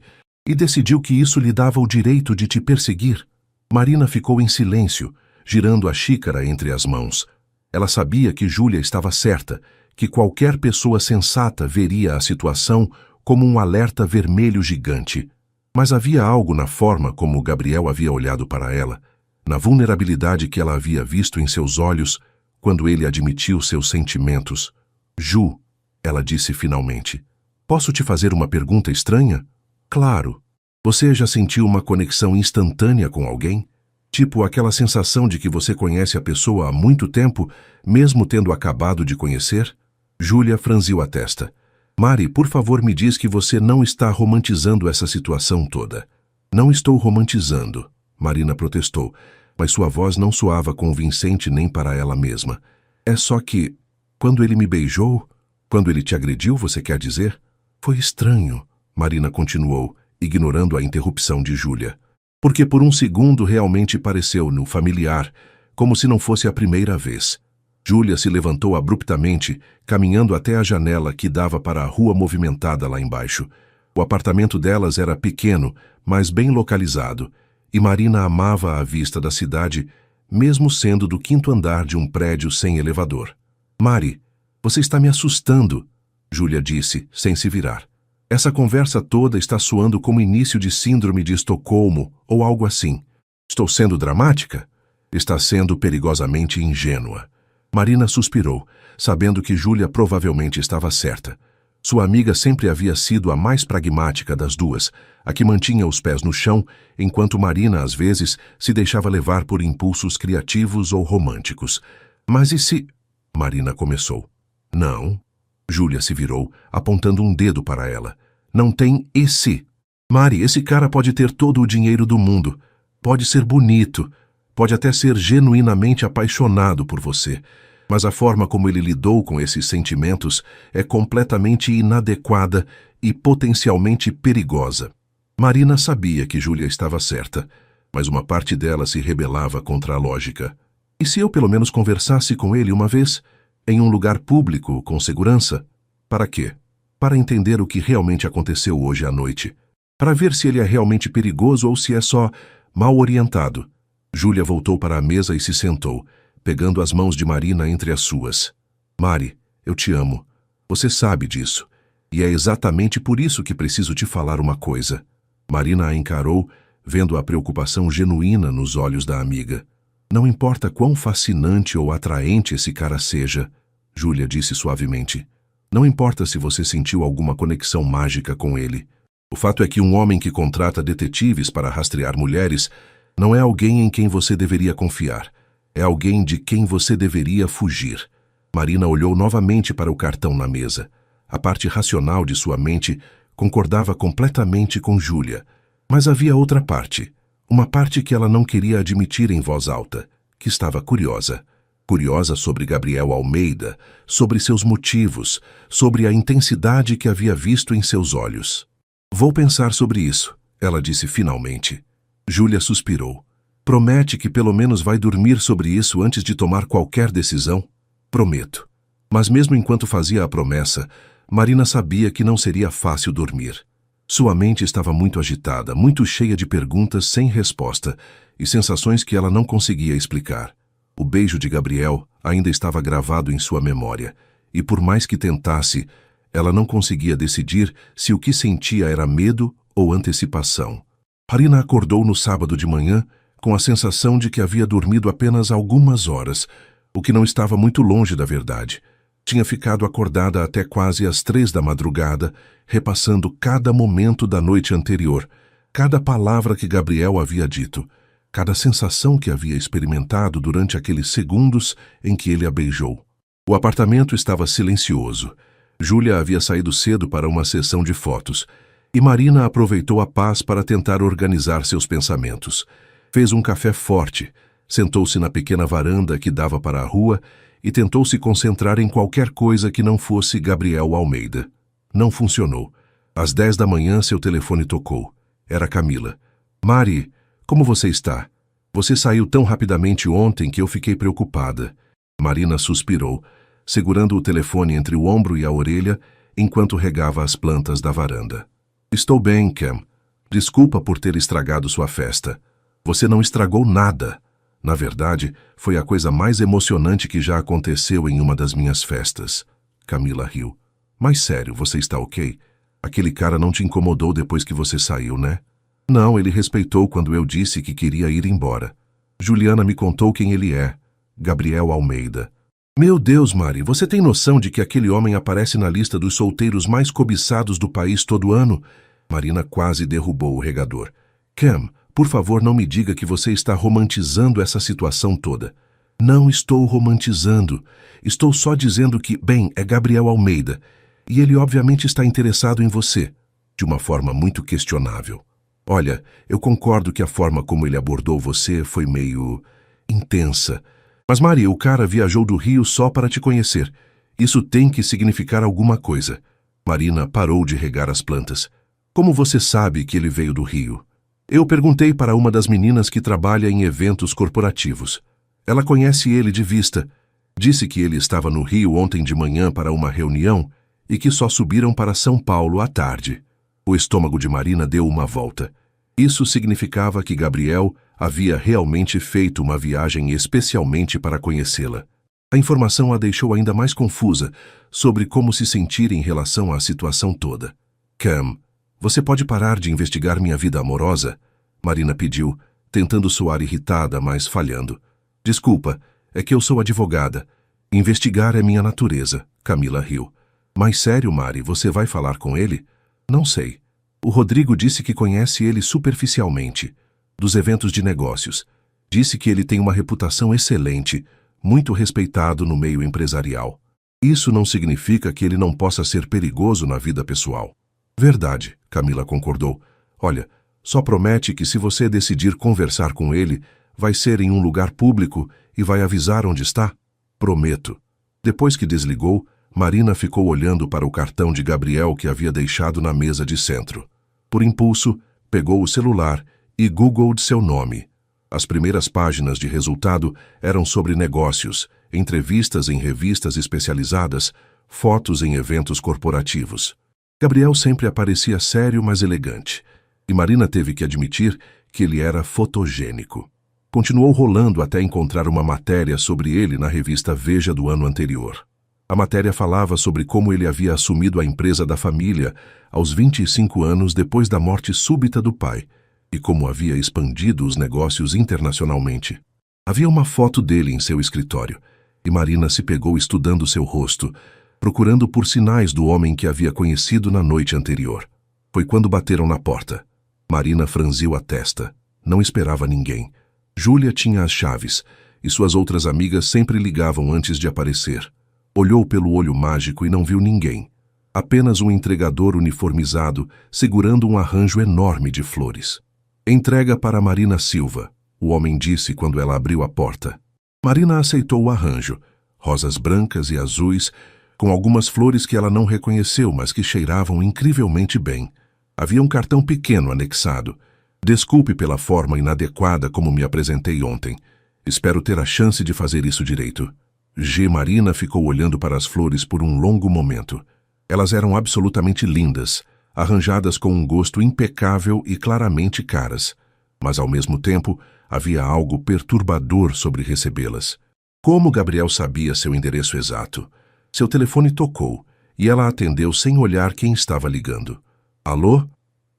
decidiu que isso lhe dava o direito de te perseguir? Marina ficou em silêncio, girando a xícara entre as mãos. Ela sabia que Júlia estava certa, que qualquer pessoa sensata veria a situação como um alerta vermelho gigante. Mas havia algo na forma como Gabriel havia olhado para ela, na vulnerabilidade que ela havia visto em seus olhos quando ele admitiu seus sentimentos. Ju, ela disse finalmente, posso te fazer uma pergunta estranha? Claro. Você já sentiu uma conexão instantânea com alguém? Tipo aquela sensação de que você conhece a pessoa há muito tempo, mesmo tendo acabado de conhecer? Júlia franziu a testa. Mari, por favor, me diz que você não está romantizando essa situação toda. Não estou romantizando, Marina protestou, mas sua voz não soava convincente nem para ela mesma. É só que, quando ele me beijou, quando ele te agrediu, você quer dizer? Foi estranho, Marina continuou, ignorando a interrupção de Júlia. Porque por um segundo realmente pareceu-no familiar, como se não fosse a primeira vez. Júlia se levantou abruptamente, caminhando até a janela que dava para a rua movimentada lá embaixo. O apartamento delas era pequeno, mas bem localizado, e Marina amava a vista da cidade, mesmo sendo do 5º andar de um prédio sem elevador. Mari, você está me assustando, Júlia disse, sem se virar. Essa conversa toda está soando como início de síndrome de Estocolmo ou algo assim. Estou sendo dramática? Está sendo perigosamente ingênua. Marina suspirou, sabendo que Júlia provavelmente estava certa. Sua amiga sempre havia sido a mais pragmática das duas, a que mantinha os pés no chão, enquanto Marina, às vezes, se deixava levar por impulsos criativos ou românticos. Mas e se... Marina começou. Não. Júlia se virou, apontando um dedo para ela. Não tem e se. Mari, esse cara pode ter todo o dinheiro do mundo. Pode ser bonito. Pode até ser genuinamente apaixonado por você. Mas a forma como ele lidou com esses sentimentos é completamente inadequada e potencialmente perigosa. Marina sabia que Júlia estava certa, mas uma parte dela se rebelava contra a lógica. E se eu pelo menos conversasse com ele uma vez, em um lugar público, com segurança? Para quê? Para entender o que realmente aconteceu hoje à noite. Para ver se ele é realmente perigoso ou se é só mal orientado. Júlia voltou para a mesa e se sentou, pegando as mãos de Marina entre as suas. Mari, eu te amo. Você sabe disso. E é exatamente por isso que preciso te falar uma coisa. Marina a encarou, vendo a preocupação genuína nos olhos da amiga. Não importa quão fascinante ou atraente esse cara seja, Júlia disse suavemente. Não importa se você sentiu alguma conexão mágica com ele. O fato é que um homem que contrata detetives para rastrear mulheres não é alguém em quem você deveria confiar. É alguém de quem você deveria fugir. Marina olhou novamente para o cartão na mesa. A parte racional de sua mente concordava completamente com Júlia. Mas havia outra parte. Uma parte que ela não queria admitir em voz alta, que estava curiosa. Curiosa sobre Gabriel Almeida, sobre seus motivos, sobre a intensidade que havia visto em seus olhos. Vou pensar sobre isso, ela disse finalmente. Júlia suspirou. Promete que pelo menos vai dormir sobre isso antes de tomar qualquer decisão? Prometo. Mas mesmo enquanto fazia a promessa, Marina sabia que não seria fácil dormir. Sua mente estava muito agitada, muito cheia de perguntas sem resposta e sensações que ela não conseguia explicar. O beijo de Gabriel ainda estava gravado em sua memória, e por mais que tentasse, ela não conseguia decidir se o que sentia era medo ou antecipação. Marina acordou no sábado de manhã com a sensação de que havia dormido apenas algumas horas, o que não estava muito longe da verdade. Tinha ficado acordada até quase às 3 da madrugada, repassando cada momento da noite anterior, cada palavra que Gabriel havia dito, cada sensação que havia experimentado durante aqueles segundos em que ele a beijou. O apartamento estava silencioso. Júlia havia saído cedo para uma sessão de fotos, e Marina aproveitou a paz para tentar organizar seus pensamentos. Fez um café forte, sentou-se na pequena varanda que dava para a rua e tentou se concentrar em qualquer coisa que não fosse Gabriel Almeida. Não funcionou. Às 10 da manhã seu telefone tocou. Era Camila. Mari, como você está? Você saiu tão rapidamente ontem que eu fiquei preocupada. Marina suspirou, segurando o telefone entre o ombro e a orelha enquanto regava as plantas da varanda. Estou bem, Cam. Desculpa por ter estragado sua festa. Você não estragou nada. Na verdade, foi a coisa mais emocionante que já aconteceu em uma das minhas festas. Camila riu. Mas sério, você está ok? Aquele cara não te incomodou depois que você saiu, né? Não, ele respeitou quando eu disse que queria ir embora. Juliana me contou quem ele é. Gabriel Almeida. Meu Deus, Mari, você tem noção de que aquele homem aparece na lista dos solteiros mais cobiçados do país todo ano? Marina quase derrubou o regador. Cam, por favor, não me diga que você está romantizando essa situação toda. Não estou romantizando. Estou só dizendo que, bem, é Gabriel Almeida. E ele obviamente está interessado em você, de uma forma muito questionável. Olha, eu concordo que a forma como ele abordou você foi meio intensa. Mas, Mari, o cara viajou do Rio só para te conhecer. Isso tem que significar alguma coisa. Marina parou de regar as plantas. Como você sabe que ele veio do Rio? Eu perguntei para uma das meninas que trabalha em eventos corporativos. Ela conhece ele de vista. Disse que ele estava no Rio ontem de manhã para uma reunião e que só subiram para São Paulo à tarde. O estômago de Marina deu uma volta. Isso significava que Gabriel havia realmente feito uma viagem especialmente para conhecê-la. A informação a deixou ainda mais confusa sobre como se sentir em relação à situação toda. Cam, você pode parar de investigar minha vida amorosa? Marina pediu, tentando soar irritada, mas falhando. Desculpa, é que eu sou advogada. Investigar é minha natureza, Camila riu. Mas sério, Mari, você vai falar com ele? Não sei. O Rodrigo disse que conhece ele superficialmente, dos eventos de negócios. Disse que ele tem uma reputação excelente, muito respeitado no meio empresarial. Isso não significa que ele não possa ser perigoso na vida pessoal. Verdade, Camila concordou. Olha, só promete que se você decidir conversar com ele, vai ser em um lugar público e vai avisar onde está? Prometo. Depois que desligou, Marina ficou olhando para o cartão de Gabriel que havia deixado na mesa de centro. Por impulso, pegou o celular e googlou seu nome. As primeiras páginas de resultado eram sobre negócios, entrevistas em revistas especializadas, fotos em eventos corporativos. Gabriel sempre aparecia sério, mas elegante, e Marina teve que admitir que ele era fotogênico. Continuou rolando até encontrar uma matéria sobre ele na revista Veja do ano anterior. A matéria falava sobre como ele havia assumido a empresa da família aos 25 anos depois da morte súbita do pai e como havia expandido os negócios internacionalmente. Havia uma foto dele em seu escritório e Marina se pegou estudando seu rosto, procurando por sinais do homem que havia conhecido na noite anterior. Foi quando bateram na porta. Marina franziu a testa. Não esperava ninguém. Júlia tinha as chaves e suas outras amigas sempre ligavam antes de aparecer. Olhou pelo olho mágico e não viu ninguém. Apenas um entregador uniformizado segurando um arranjo enorme de flores. Entrega para Marina Silva, o homem disse quando ela abriu a porta. Marina aceitou o arranjo, rosas brancas e azuis, com algumas flores que ela não reconheceu, mas que cheiravam incrivelmente bem. Havia um cartão pequeno anexado. Desculpe pela forma inadequada como me apresentei ontem. Espero ter a chance de fazer isso direito. Marina ficou olhando para as flores por um longo momento. Elas eram absolutamente lindas, arranjadas com um gosto impecável e claramente caras. Mas, ao mesmo tempo, havia algo perturbador sobre recebê-las. Como Gabriel sabia seu endereço exato? Seu telefone tocou e ela atendeu sem olhar quem estava ligando. Alô?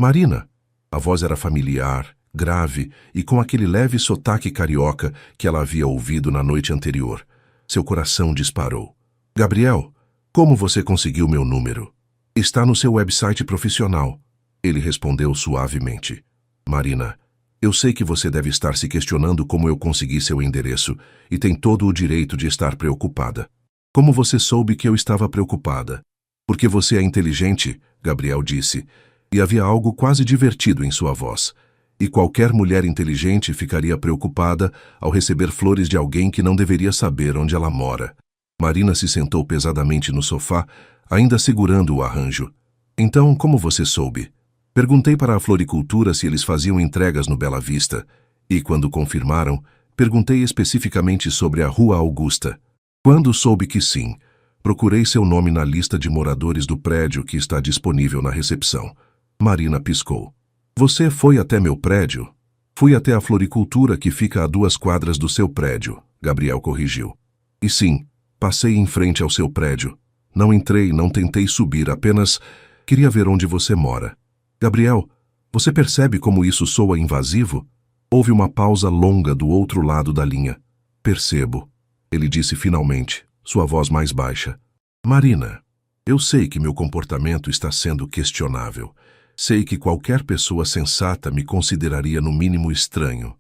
Marina. A voz era familiar, grave e com aquele leve sotaque carioca que ela havia ouvido na noite anterior. Seu coração disparou. Gabriel, como você conseguiu meu número? Está no seu website profissional. Ele respondeu suavemente. Marina, eu sei que você deve estar se questionando como eu consegui seu endereço e tem todo o direito de estar preocupada. Como você soube que eu estava preocupada? Porque você é inteligente, Gabriel disse, e havia algo quase divertido em sua voz. E qualquer mulher inteligente ficaria preocupada ao receber flores de alguém que não deveria saber onde ela mora. Marina se sentou pesadamente no sofá, ainda segurando o arranjo. Então, como você soube? Perguntei para a floricultura se eles faziam entregas no Bela Vista, e quando confirmaram, perguntei especificamente sobre a Rua Augusta. Quando soube que sim, procurei seu nome na lista de moradores do prédio que está disponível na recepção. Marina piscou. Você foi até meu prédio? Fui até a floricultura que fica a 2 quadras do seu prédio, Gabriel corrigiu. E sim, passei em frente ao seu prédio. Não entrei, não tentei subir, apenas queria ver onde você mora. Gabriel, você percebe como isso soa invasivo? Houve uma pausa longa do outro lado da linha. Percebo, ele disse finalmente, sua voz mais baixa. Marina, eu sei que meu comportamento está sendo questionável. Sei que qualquer pessoa sensata me consideraria no mínimo estranho.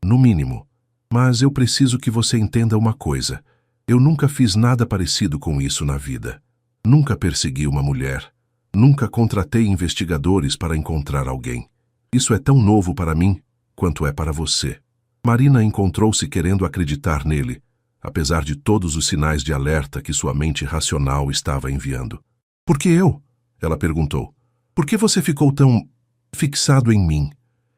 No mínimo. Mas eu preciso que você entenda uma coisa. Eu nunca fiz nada parecido com isso na vida. Nunca persegui uma mulher. Nunca contratei investigadores para encontrar alguém. Isso é tão novo para mim quanto é para você. Marina encontrou-se querendo acreditar nele, apesar de todos os sinais de alerta que sua mente racional estava enviando. Por que eu? Ela perguntou. Por que você ficou tão fixado em mim?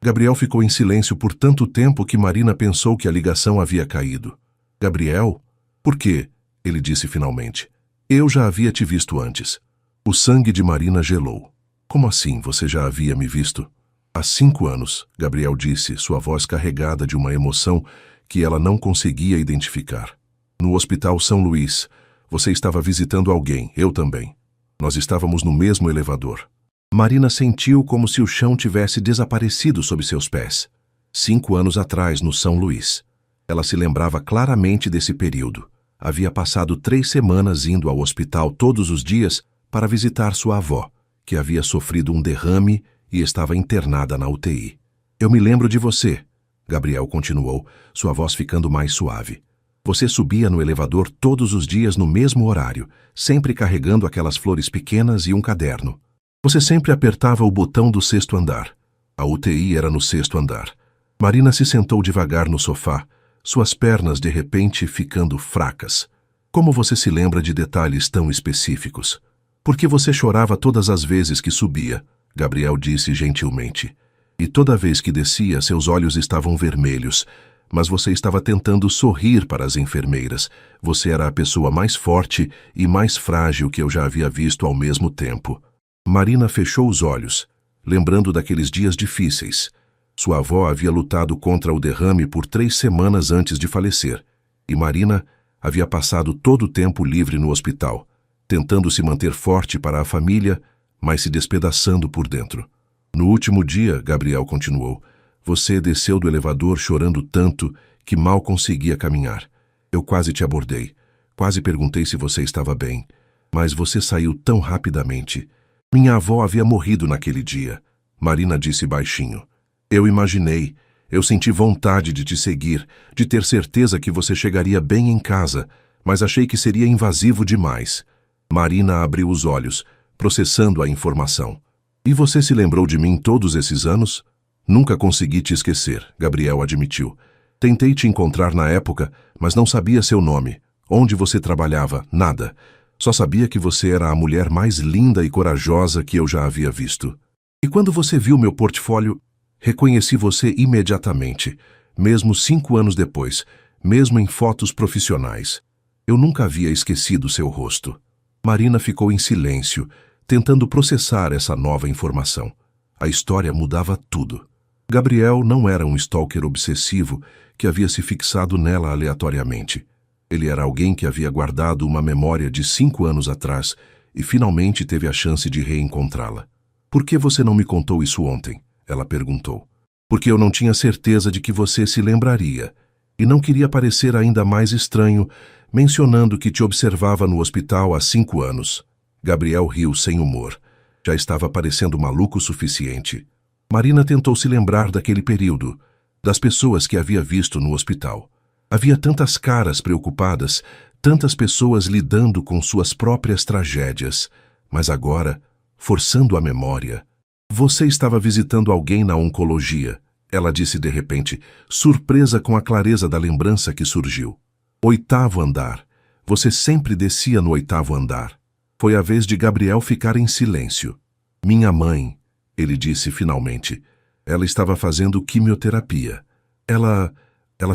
Gabriel ficou em silêncio por tanto tempo que Marina pensou que a ligação havia caído. Gabriel? Por quê? Ele disse finalmente. Eu já havia te visto antes. O sangue de Marina gelou. Como assim você já havia me visto? Há 5 anos, Gabriel disse, sua voz carregada de uma emoção que ela não conseguia identificar. No Hospital São Luís, você estava visitando alguém, eu também. Nós estávamos no mesmo elevador. Marina sentiu como se o chão tivesse desaparecido sob seus pés. 5 anos atrás, no São Luís. Ela se lembrava claramente desse período. Havia passado 3 semanas indo ao hospital todos os dias para visitar sua avó, que havia sofrido um derrame e estava internada na UTI. Eu me lembro de você, Gabriel continuou, sua voz ficando mais suave. Você subia no elevador todos os dias no mesmo horário, sempre carregando aquelas flores pequenas e um caderno. Você sempre apertava o botão do 6º andar. A UTI era no 6º andar. Marina se sentou devagar no sofá, suas pernas de repente ficando fracas. Como você se lembra de detalhes tão específicos? Por que você chorava todas as vezes que subia? Gabriel disse gentilmente. E toda vez que descia, seus olhos estavam vermelhos. Mas você estava tentando sorrir para as enfermeiras. Você era a pessoa mais forte e mais frágil que eu já havia visto ao mesmo tempo. Marina fechou os olhos, lembrando daqueles dias difíceis. Sua avó havia lutado contra o derrame por 3 semanas antes de falecer. E Marina Havia passado todo o tempo livre no hospital, tentando se manter forte para a família, mas se despedaçando por dentro. No último dia, Gabriel continuou, você desceu do elevador chorando tanto que mal conseguia caminhar. Eu quase te abordei, quase perguntei se você estava bem, mas você saiu tão rapidamente. Minha avó havia morrido naquele dia, Marina disse baixinho. Eu imaginei, eu senti vontade de te seguir, de ter certeza que você chegaria bem em casa, mas achei que seria invasivo demais. Marina abriu os olhos, processando a informação. E você se lembrou de mim todos esses anos? Nunca consegui te esquecer, Gabriel admitiu. Tentei te encontrar na época, mas não sabia seu nome, onde você trabalhava, nada. Só sabia que você era a mulher mais linda e corajosa que eu já havia visto. E quando você viu meu portfólio, reconheci você imediatamente, mesmo 5 anos depois, mesmo em fotos profissionais. Eu nunca havia esquecido seu rosto. Marina ficou em silêncio, tentando processar essa nova informação. A história mudava tudo. Gabriel não era um stalker obsessivo que havia se fixado nela aleatoriamente. Ele era alguém que havia guardado uma memória de 5 anos atrás e finalmente teve a chance de reencontrá-la. Por que você não me contou isso ontem? Ela perguntou. Porque eu não tinha certeza de que você se lembraria, e não queria parecer ainda mais estranho, mencionando que te observava no hospital há 5 anos. Gabriel riu sem humor. Já estava parecendo maluco o suficiente. Marina tentou se lembrar daquele período, das pessoas que havia visto no hospital. Havia tantas caras preocupadas, tantas pessoas lidando com suas próprias tragédias, mas agora, forçando a memória, você estava visitando alguém na oncologia, ela disse de repente, surpresa com a clareza da lembrança que surgiu. 8º andar. Você sempre descia no 8º andar. Foi a vez de Gabriel ficar em silêncio. Minha mãe, ele disse finalmente. Ela estava fazendo quimioterapia. Ela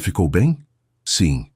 ficou bem? Sim,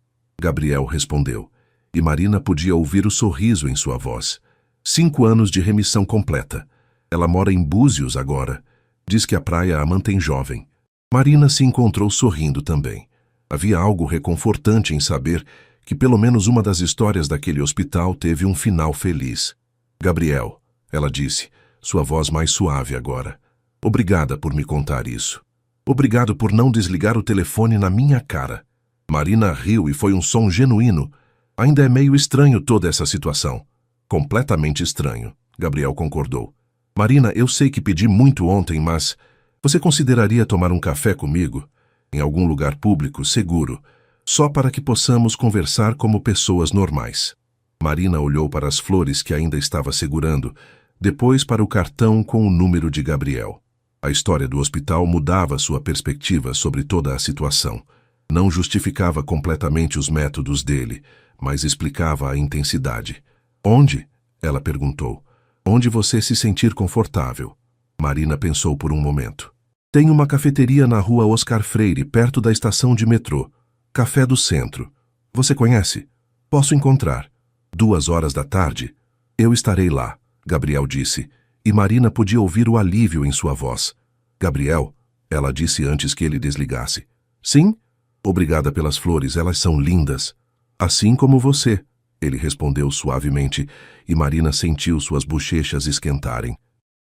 Gabriel respondeu. E Marina podia ouvir o sorriso em sua voz. 5 anos de remissão completa. Ela mora em Búzios agora. Diz que a praia a mantém jovem. Marina se encontrou sorrindo também. Havia algo reconfortante em saber que pelo menos uma das histórias daquele hospital teve um final feliz. Gabriel, ela disse, sua voz mais suave agora. Obrigada por me contar isso. Obrigado por não desligar o telefone na minha cara. Marina riu e foi um som genuíno. Ainda é meio estranho toda essa situação. Completamente estranho, Gabriel concordou. Marina, eu sei que pedi muito ontem, mas você consideraria tomar um café comigo? Em algum lugar público, seguro, só para que possamos conversar como pessoas normais. Marina olhou para as flores que ainda estava segurando, depois para o cartão com o número de Gabriel. A história do hospital mudava sua perspectiva sobre toda a situação. Não justificava completamente os métodos dele, mas explicava a intensidade. Onde? Ela perguntou. Onde você se sentir confortável. Marina pensou por um momento. Tem uma cafeteria na rua Oscar Freire, perto da estação de metrô. Café do Centro. Você conhece? Posso encontrar. 2 horas da tarde? Eu estarei lá, Gabriel disse, e Marina podia ouvir o alívio em sua voz. Gabriel, ela disse antes que ele desligasse. Sim? Obrigada pelas flores, elas são lindas. Assim como você, ele respondeu suavemente, e Marina sentiu suas bochechas esquentarem.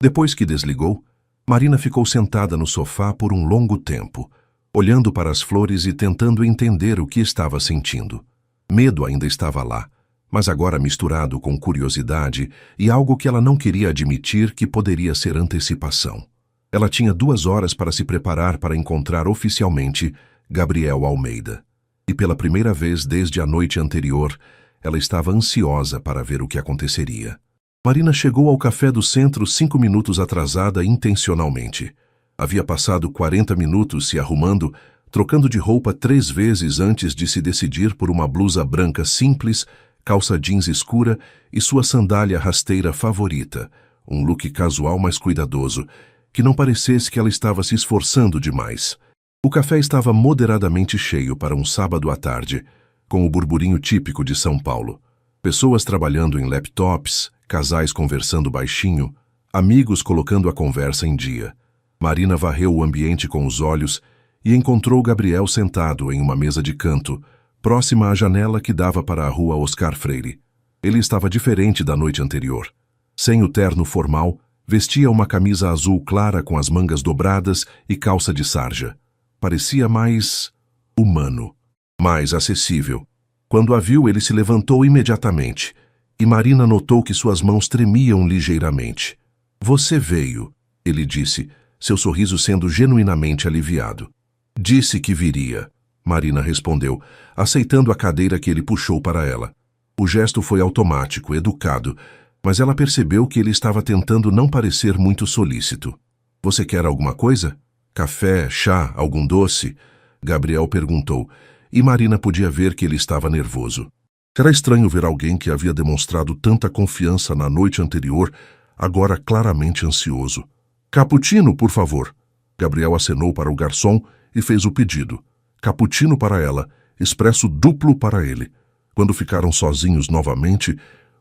Depois que desligou, Marina ficou sentada no sofá por um longo tempo, olhando para as flores e tentando entender o que estava sentindo. Medo ainda estava lá, mas agora misturado com curiosidade e algo que ela não queria admitir que poderia ser antecipação. Ela tinha 2 horas para se preparar para encontrar oficialmente Gabriel Almeida. E pela primeira vez desde a noite anterior, ela estava ansiosa para ver o que aconteceria. Marina chegou ao café do centro 5 minutos atrasada intencionalmente. Havia passado 40 minutos se arrumando, trocando de roupa 3 vezes antes de se decidir por uma blusa branca simples, calça jeans escura e sua sandália rasteira favorita, um look casual mais cuidadoso, que não parecesse que ela estava se esforçando demais. O café estava moderadamente cheio para um sábado à tarde, com o burburinho típico de São Paulo. Pessoas trabalhando em laptops, casais conversando baixinho, amigos colocando a conversa em dia. Marina varreu o ambiente com os olhos e encontrou Gabriel sentado em uma mesa de canto, próxima à janela que dava para a rua Oscar Freire. Ele estava diferente da noite anterior. Sem o terno formal, vestia uma camisa azul clara com as mangas dobradas e calça de sarja. Parecia mais humano, mais acessível. Quando a viu, ele se levantou imediatamente, e Marina notou que suas mãos tremiam ligeiramente. Você veio, ele disse, seu sorriso sendo genuinamente aliviado. Disse que viria, Marina respondeu, aceitando a cadeira que ele puxou para ela. O gesto foi automático, educado, mas ela percebeu que ele estava tentando não parecer muito solícito. Você quer alguma coisa? Café, chá, algum doce? Gabriel perguntou, e Marina podia ver que ele estava nervoso. Era estranho ver alguém que havia demonstrado tanta confiança na noite anterior, agora claramente ansioso. Cappuccino, por favor. Gabriel acenou para o garçom e fez o pedido. Cappuccino para ela, expresso duplo para ele. Quando ficaram sozinhos novamente,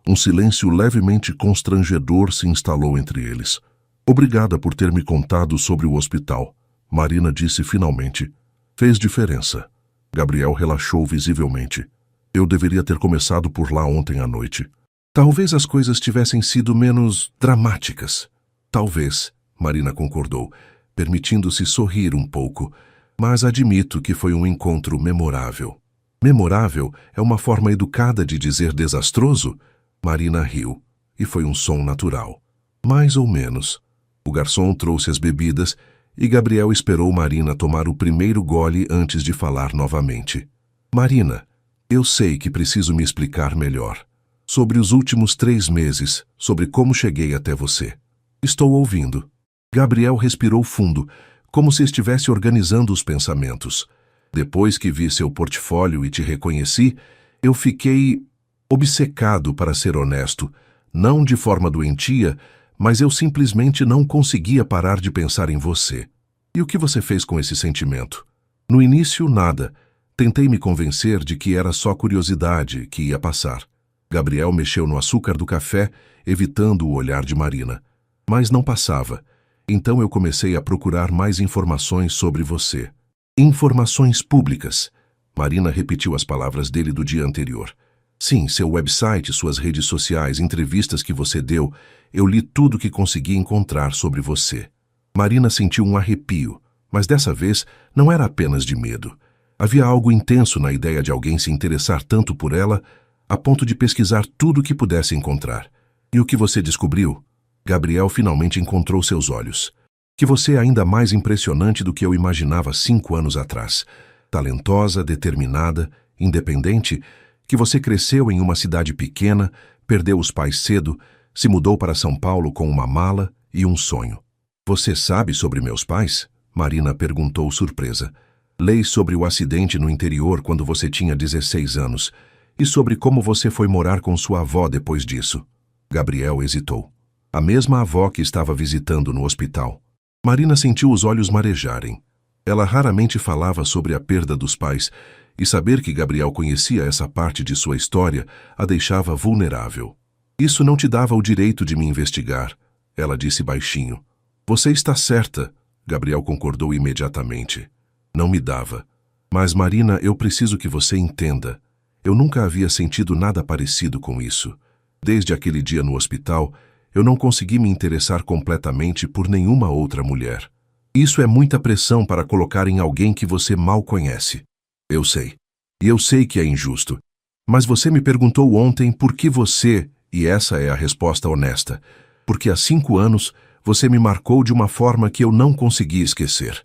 um silêncio levemente constrangedor se instalou entre eles. Obrigada por ter me contado sobre o hospital, Marina disse finalmente. Fez diferença. Gabriel relaxou visivelmente. Eu deveria ter começado por lá ontem à noite. Talvez as coisas tivessem sido menos dramáticas. Talvez, Marina concordou, permitindo-se sorrir um pouco, mas admito que foi um encontro memorável. Memorável é uma forma educada de dizer desastroso? Marina riu, e foi um som natural. Mais ou menos. O garçom trouxe as bebidas e Gabriel esperou Marina tomar o primeiro gole antes de falar novamente. Marina, eu sei que preciso me explicar melhor. Sobre os últimos 3 meses, sobre como cheguei até você. Estou ouvindo. Gabriel respirou fundo, como se estivesse organizando os pensamentos. Depois que vi seu portfólio e te reconheci, eu fiquei obcecado, para ser honesto, não de forma doentia, mas eu simplesmente não conseguia parar de pensar em você. E o que você fez com esse sentimento? No início, nada. Tentei me convencer de que era só curiosidade, que ia passar. Gabriel mexeu no açúcar do café, evitando o olhar de Marina. Mas não passava. Então eu comecei a procurar mais informações sobre você. Informações públicas. Marina repetiu as palavras dele do dia anterior. Sim, seu website, suas redes sociais, entrevistas que você deu, eu li tudo que consegui encontrar sobre você. Marina sentiu um arrepio, mas dessa vez não era apenas de medo. Havia algo intenso na ideia de alguém se interessar tanto por ela, a ponto de pesquisar tudo o que pudesse encontrar. E o que você descobriu? Gabriel finalmente encontrou seus olhos. Que você é ainda mais impressionante do que eu imaginava 5 anos atrás. Talentosa, determinada, independente, que você cresceu em uma cidade pequena, perdeu os pais cedo, se mudou para São Paulo com uma mala e um sonho. Você sabe sobre meus pais? Marina perguntou surpresa. Lei sobre o acidente no interior quando você tinha 16 anos e sobre como você foi morar com sua avó depois disso. Gabriel hesitou. A mesma avó que estava visitando no hospital. Marina sentiu os olhos marejarem. Ela raramente falava sobre a perda dos pais, e saber que Gabriel conhecia essa parte de sua história a deixava vulnerável. Isso não te dava o direito de me investigar, ela disse baixinho. Você está certa, Gabriel concordou imediatamente. Não me dava. Mas, Marina, eu preciso que você entenda. Eu nunca havia sentido nada parecido com isso. Desde aquele dia no hospital, eu não consegui me interessar completamente por nenhuma outra mulher. Isso é muita pressão para colocar em alguém que você mal conhece. Eu sei. E eu sei que é injusto. Mas você me perguntou ontem por que você, e essa é a resposta honesta, porque há 5 anos você me marcou de uma forma que eu não consegui esquecer.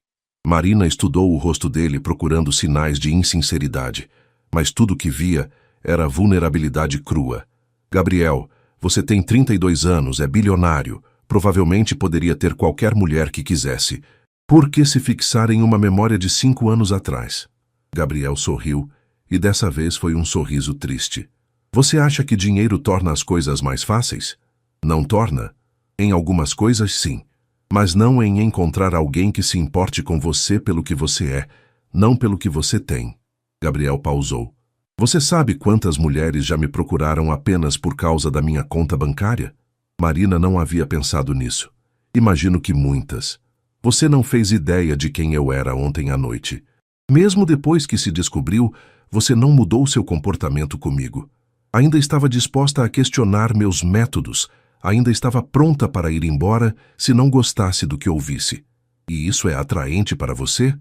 Marina estudou o rosto dele procurando sinais de insinceridade, mas tudo que via era vulnerabilidade crua. Gabriel, você tem 32 anos, é bilionário, provavelmente poderia ter qualquer mulher que quisesse. Por que se fixar em uma memória de 5 anos atrás? Gabriel sorriu, e dessa vez foi um sorriso triste. Você acha que dinheiro torna as coisas mais fáceis? Não torna? Em algumas coisas, sim. Mas não em encontrar alguém que se importe com você pelo que você é, não pelo que você tem. Gabriel pausou. Você sabe quantas mulheres já me procuraram apenas por causa da minha conta bancária? Marina não havia pensado nisso. Imagino que muitas. Você não fez ideia de quem eu era ontem à noite. Mesmo depois que se descobriu, Você não mudou seu comportamento comigo. Ainda estava disposta a questionar meus métodos. Ainda estava pronta para ir embora se não gostasse do que ouvisse. E isso é atraente para você?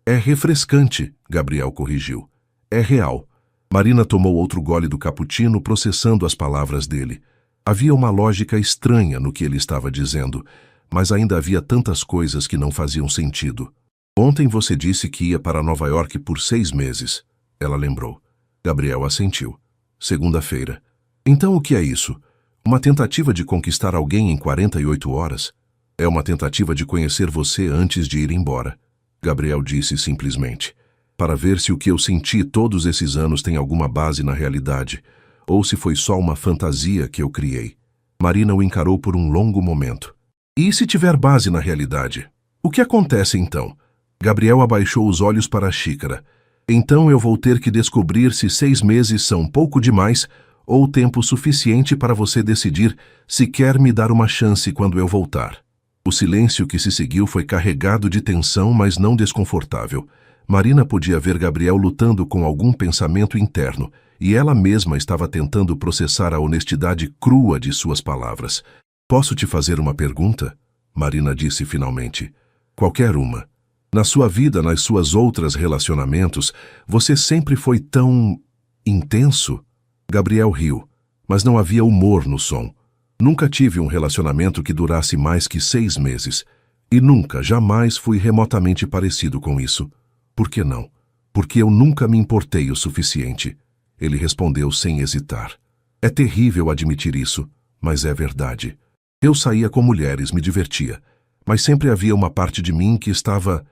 É refrescante, Gabriel corrigiu. É real. Marina tomou outro gole do cappuccino, processando as palavras dele. Havia uma lógica estranha no que ele estava dizendo, mas ainda havia tantas coisas que não faziam sentido. Ontem você disse que ia para Nova York por 6 meses. Ela lembrou. Gabriel assentiu. Segunda-feira. Então o que é isso? Uma tentativa de conquistar alguém em 48 horas? É uma tentativa de conhecer você antes de ir embora. Gabriel disse simplesmente. Para ver se o que eu senti todos esses anos tem alguma base na realidade, ou se foi só uma fantasia que eu criei. Marina o encarou por um longo momento. E se tiver base na realidade? O que acontece então? Gabriel abaixou os olhos para a xícara. Então eu vou ter que descobrir se 6 meses são pouco demais ou tempo suficiente para você decidir se quer me dar uma chance quando eu voltar. O silêncio que se seguiu foi carregado de tensão, mas não desconfortável. Marina podia ver Gabriel lutando com algum pensamento interno, e ela mesma estava tentando processar a honestidade crua de suas palavras. Posso te fazer uma pergunta? Marina disse finalmente. Qualquer uma. Na sua vida, nas suas outras relacionamentos, você sempre foi tão intenso? Gabriel riu, mas não havia humor no som. Nunca tive um relacionamento que durasse mais que 6 meses. E nunca, jamais fui remotamente parecido com isso. Por que não? Porque eu nunca me importei o suficiente. Ele respondeu sem hesitar. É terrível admitir isso, mas é verdade. Eu saía com mulheres, me divertia, mas sempre havia uma parte de mim que estava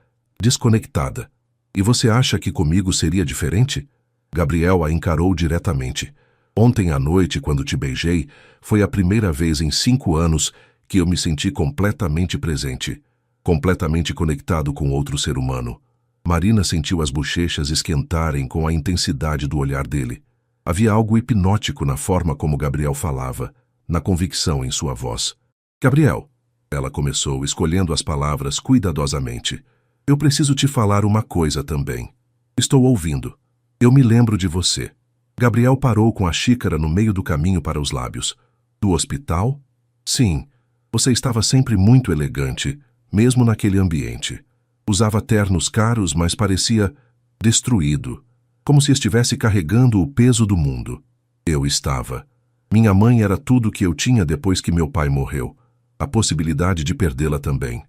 desconectada. E você acha que comigo seria diferente? Gabriel a encarou diretamente. Ontem à noite, quando te beijei, foi a primeira vez em 5 anos que eu me senti completamente presente, completamente conectado com outro ser humano. Marina sentiu as bochechas esquentarem com a intensidade do olhar dele. Havia algo hipnótico na forma como Gabriel falava, na convicção em sua voz. Gabriel, ela começou, escolhendo as palavras cuidadosamente. Eu preciso te falar uma coisa também. Estou ouvindo. Eu me lembro de você. Gabriel parou com a xícara no meio do caminho para os lábios. Do hospital? Sim. Você estava sempre muito elegante, mesmo naquele ambiente. Usava ternos caros, mas parecia destruído, como se estivesse carregando o peso do mundo. Eu estava. Minha mãe era tudo o que eu tinha depois que meu pai morreu. A possibilidade de perdê-la também.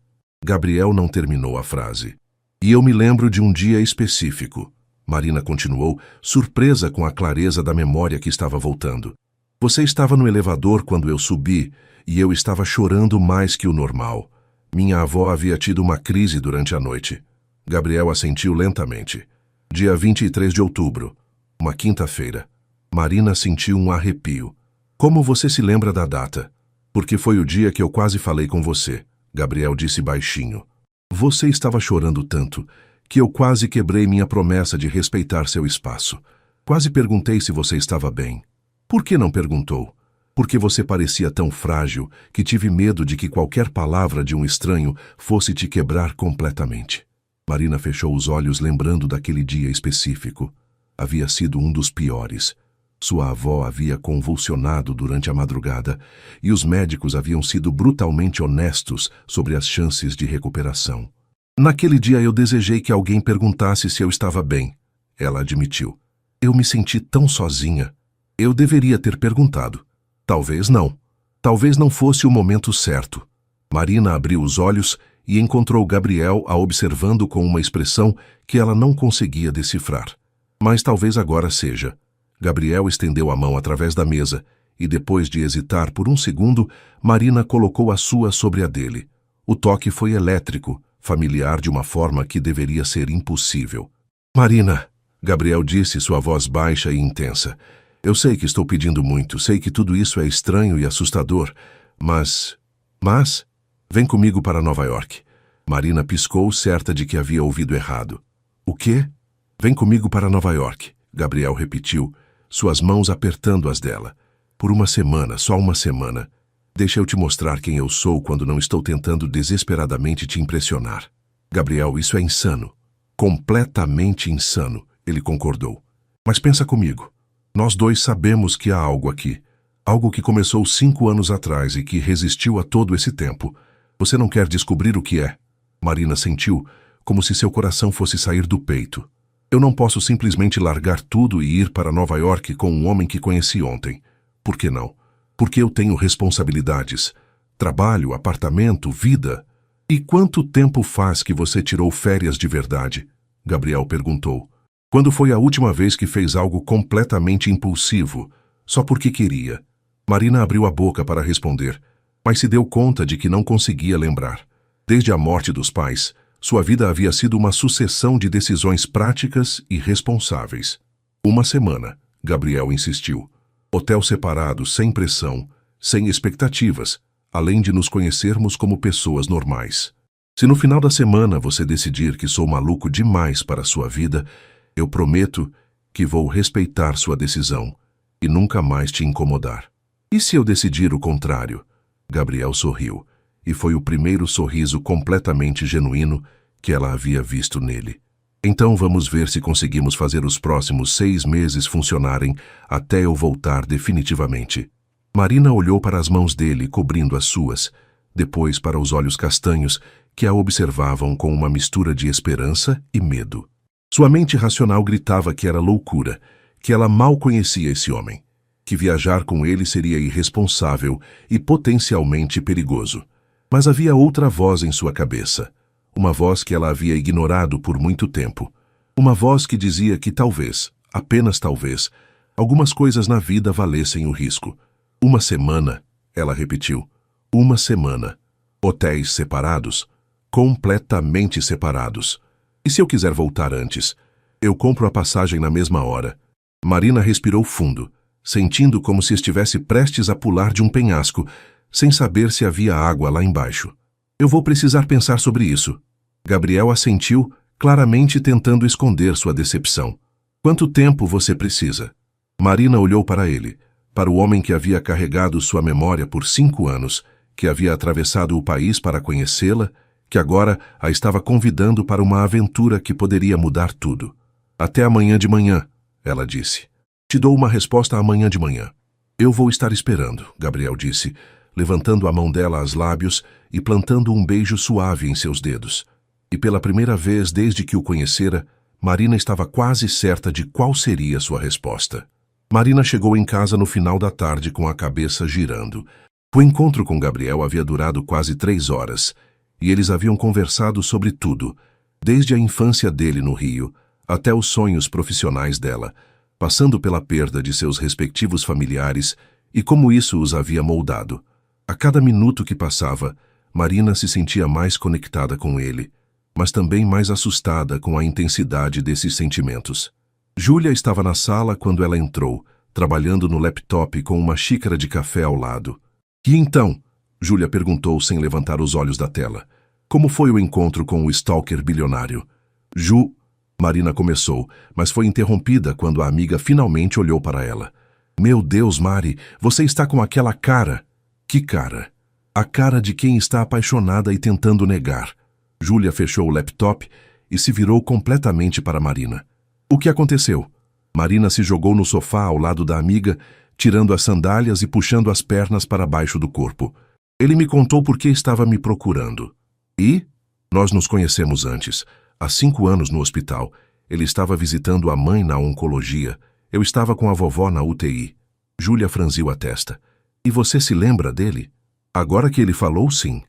Gabriel não terminou a frase. E eu me lembro de um dia específico. Marina continuou, surpresa com a clareza da memória que estava voltando. Você estava no elevador quando eu subi e eu estava chorando mais que o normal. Minha avó havia tido uma crise durante a noite. Gabriel assentiu lentamente. Dia 23 de outubro, uma quinta-feira. Marina sentiu um arrepio. Como você se lembra da data? Porque foi o dia que eu quase falei com você, Gabriel disse baixinho. Você estava chorando tanto que eu quase quebrei minha promessa de respeitar seu espaço. Quase perguntei se você estava bem. Por que não perguntou? Porque você parecia tão frágil que tive medo de que qualquer palavra de um estranho fosse te quebrar completamente. Marina fechou os olhos lembrando daquele dia específico. Havia sido um dos piores. Sua avó havia convulsionado durante a madrugada e os médicos haviam sido brutalmente honestos sobre as chances de recuperação. Naquele dia eu desejei que alguém perguntasse se eu estava bem. Ela admitiu. Eu me senti tão sozinha. Eu deveria ter perguntado. Talvez não. Talvez não fosse o momento certo. Marina abriu os olhos e encontrou Gabriel a observando com uma expressão que ela não conseguia decifrar. Mas talvez agora seja. Gabriel estendeu a mão através da mesa e, depois de hesitar por um segundo, Marina colocou a sua sobre a dele. O toque foi elétrico, familiar de uma forma que deveria ser impossível. Marina, Gabriel disse, sua voz baixa e intensa. Eu sei que estou pedindo muito, sei que tudo isso é estranho e assustador, mas... Vem comigo para Nova York. Marina piscou, certa de que havia ouvido errado. O quê? Vem comigo para Nova York, Gabriel repetiu, suas mãos apertando as dela. Por uma semana, só uma semana. Deixa eu te mostrar quem eu sou quando não estou tentando desesperadamente te impressionar. Gabriel, isso é insano. Completamente insano, ele concordou. Mas pensa comigo. Nós dois sabemos que há algo aqui. Algo que começou 5 anos atrás e que resistiu a todo esse tempo. Você não quer descobrir o que é? Marina sentiu como se seu coração fosse sair do peito. Eu não posso simplesmente largar tudo e ir para Nova York com um homem que conheci ontem. Por que não? Porque eu tenho responsabilidades. Trabalho, apartamento, vida. E quanto tempo faz que você tirou férias de verdade? Gabriel perguntou. Quando foi a última vez que fez algo completamente impulsivo, só porque queria? Marina abriu a boca para responder, mas se deu conta de que não conseguia lembrar. Desde a morte dos pais, sua vida havia sido uma sucessão de decisões práticas e responsáveis. 1 semana, Gabriel insistiu. Hotel separado, sem pressão, sem expectativas, além de nos conhecermos como pessoas normais. Se no final da semana você decidir que sou maluco demais para a sua vida, eu prometo que vou respeitar sua decisão e nunca mais te incomodar. E se eu decidir o contrário? Gabriel sorriu, e foi o primeiro sorriso completamente genuíno que ela havia visto nele. Então vamos ver se conseguimos fazer os próximos 6 meses funcionarem até eu voltar definitivamente. Marina olhou para as mãos dele cobrindo as suas, depois para os olhos castanhos que a observavam com uma mistura de esperança e medo. Sua mente racional gritava que era loucura, que ela mal conhecia esse homem, que viajar com ele seria irresponsável e potencialmente perigoso. Mas havia outra voz em sua cabeça, uma voz que ela havia ignorado por muito tempo. Uma voz que dizia que talvez, apenas talvez, algumas coisas na vida valessem o risco. 1 semana, ela repetiu. 1 semana. Hotéis separados, completamente separados. E se eu quiser voltar antes? Eu compro a passagem na mesma hora. Marina respirou fundo, sentindo como se estivesse prestes a pular de um penhasco, sem saber se havia água lá embaixo. Eu vou precisar pensar sobre isso. Gabriel assentiu, claramente tentando esconder sua decepção. Quanto tempo você precisa? Marina olhou para ele, para o homem que havia carregado sua memória por 5 anos, que havia atravessado o país para conhecê-la, que agora a estava convidando para uma aventura que poderia mudar tudo. Até amanhã de manhã, ela disse. Te dou uma resposta amanhã de manhã. Eu vou estar esperando, Gabriel disse, levantando a mão dela aos lábios e plantando um beijo suave em seus dedos. E pela primeira vez desde que o conhecera, Marina estava quase certa de qual seria sua resposta. Marina chegou em casa no final da tarde com a cabeça girando. O encontro com Gabriel havia durado quase 3 horas, e eles haviam conversado sobre tudo, desde a infância dele no Rio, até os sonhos profissionais dela, passando pela perda de seus respectivos familiares e como isso os havia moldado. A cada minuto que passava, Marina se sentia mais conectada com ele, mas também mais assustada com a intensidade desses sentimentos. Júlia estava na sala quando ela entrou, trabalhando no laptop com uma xícara de café ao lado. E então? Júlia perguntou sem levantar os olhos da tela. Como foi o encontro com o stalker bilionário? Marina começou, mas foi interrompida quando a amiga finalmente olhou para ela. Meu Deus, Mari, você está com aquela cara. Que cara? A cara de quem está apaixonada e tentando negar. Júlia fechou o laptop e se virou completamente para Marina. O que aconteceu? Marina se jogou no sofá ao lado da amiga, tirando as sandálias e puxando as pernas para baixo do corpo. Ele me contou por que estava me procurando. E? Nós nos conhecemos antes. Há 5 anos no hospital. Ele estava visitando a mãe na oncologia. Eu estava com a vovó na UTI. Júlia franziu a testa. E você se lembra dele? Agora que ele falou, sim.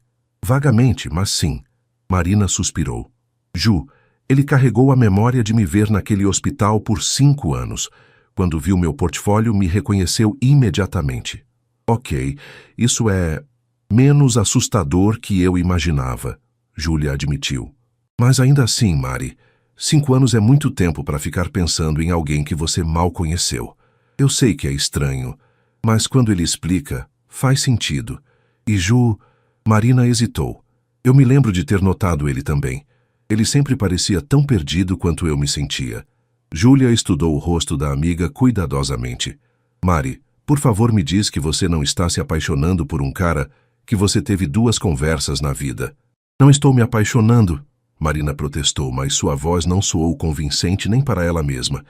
Vagamente, mas sim. Marina suspirou. Ju, ele carregou a memória de me ver naquele hospital por 5 anos. Quando viu meu portfólio, me reconheceu imediatamente. Ok, isso é menos assustador que eu imaginava, Júlia admitiu. Mas ainda assim, Mari, 5 anos é muito tempo para ficar pensando em alguém que você mal conheceu. Eu sei que é estranho, mas quando ele explica, faz sentido. E Ju... Marina hesitou. Eu me lembro de ter notado ele também. Ele sempre parecia tão perdido quanto eu me sentia. Júlia estudou o rosto da amiga cuidadosamente. Mari, por favor me diz que você não está se apaixonando por um cara que você teve 2 conversas na vida. Não estou me apaixonando, Marina protestou, mas sua voz não soou convincente nem para ela mesma.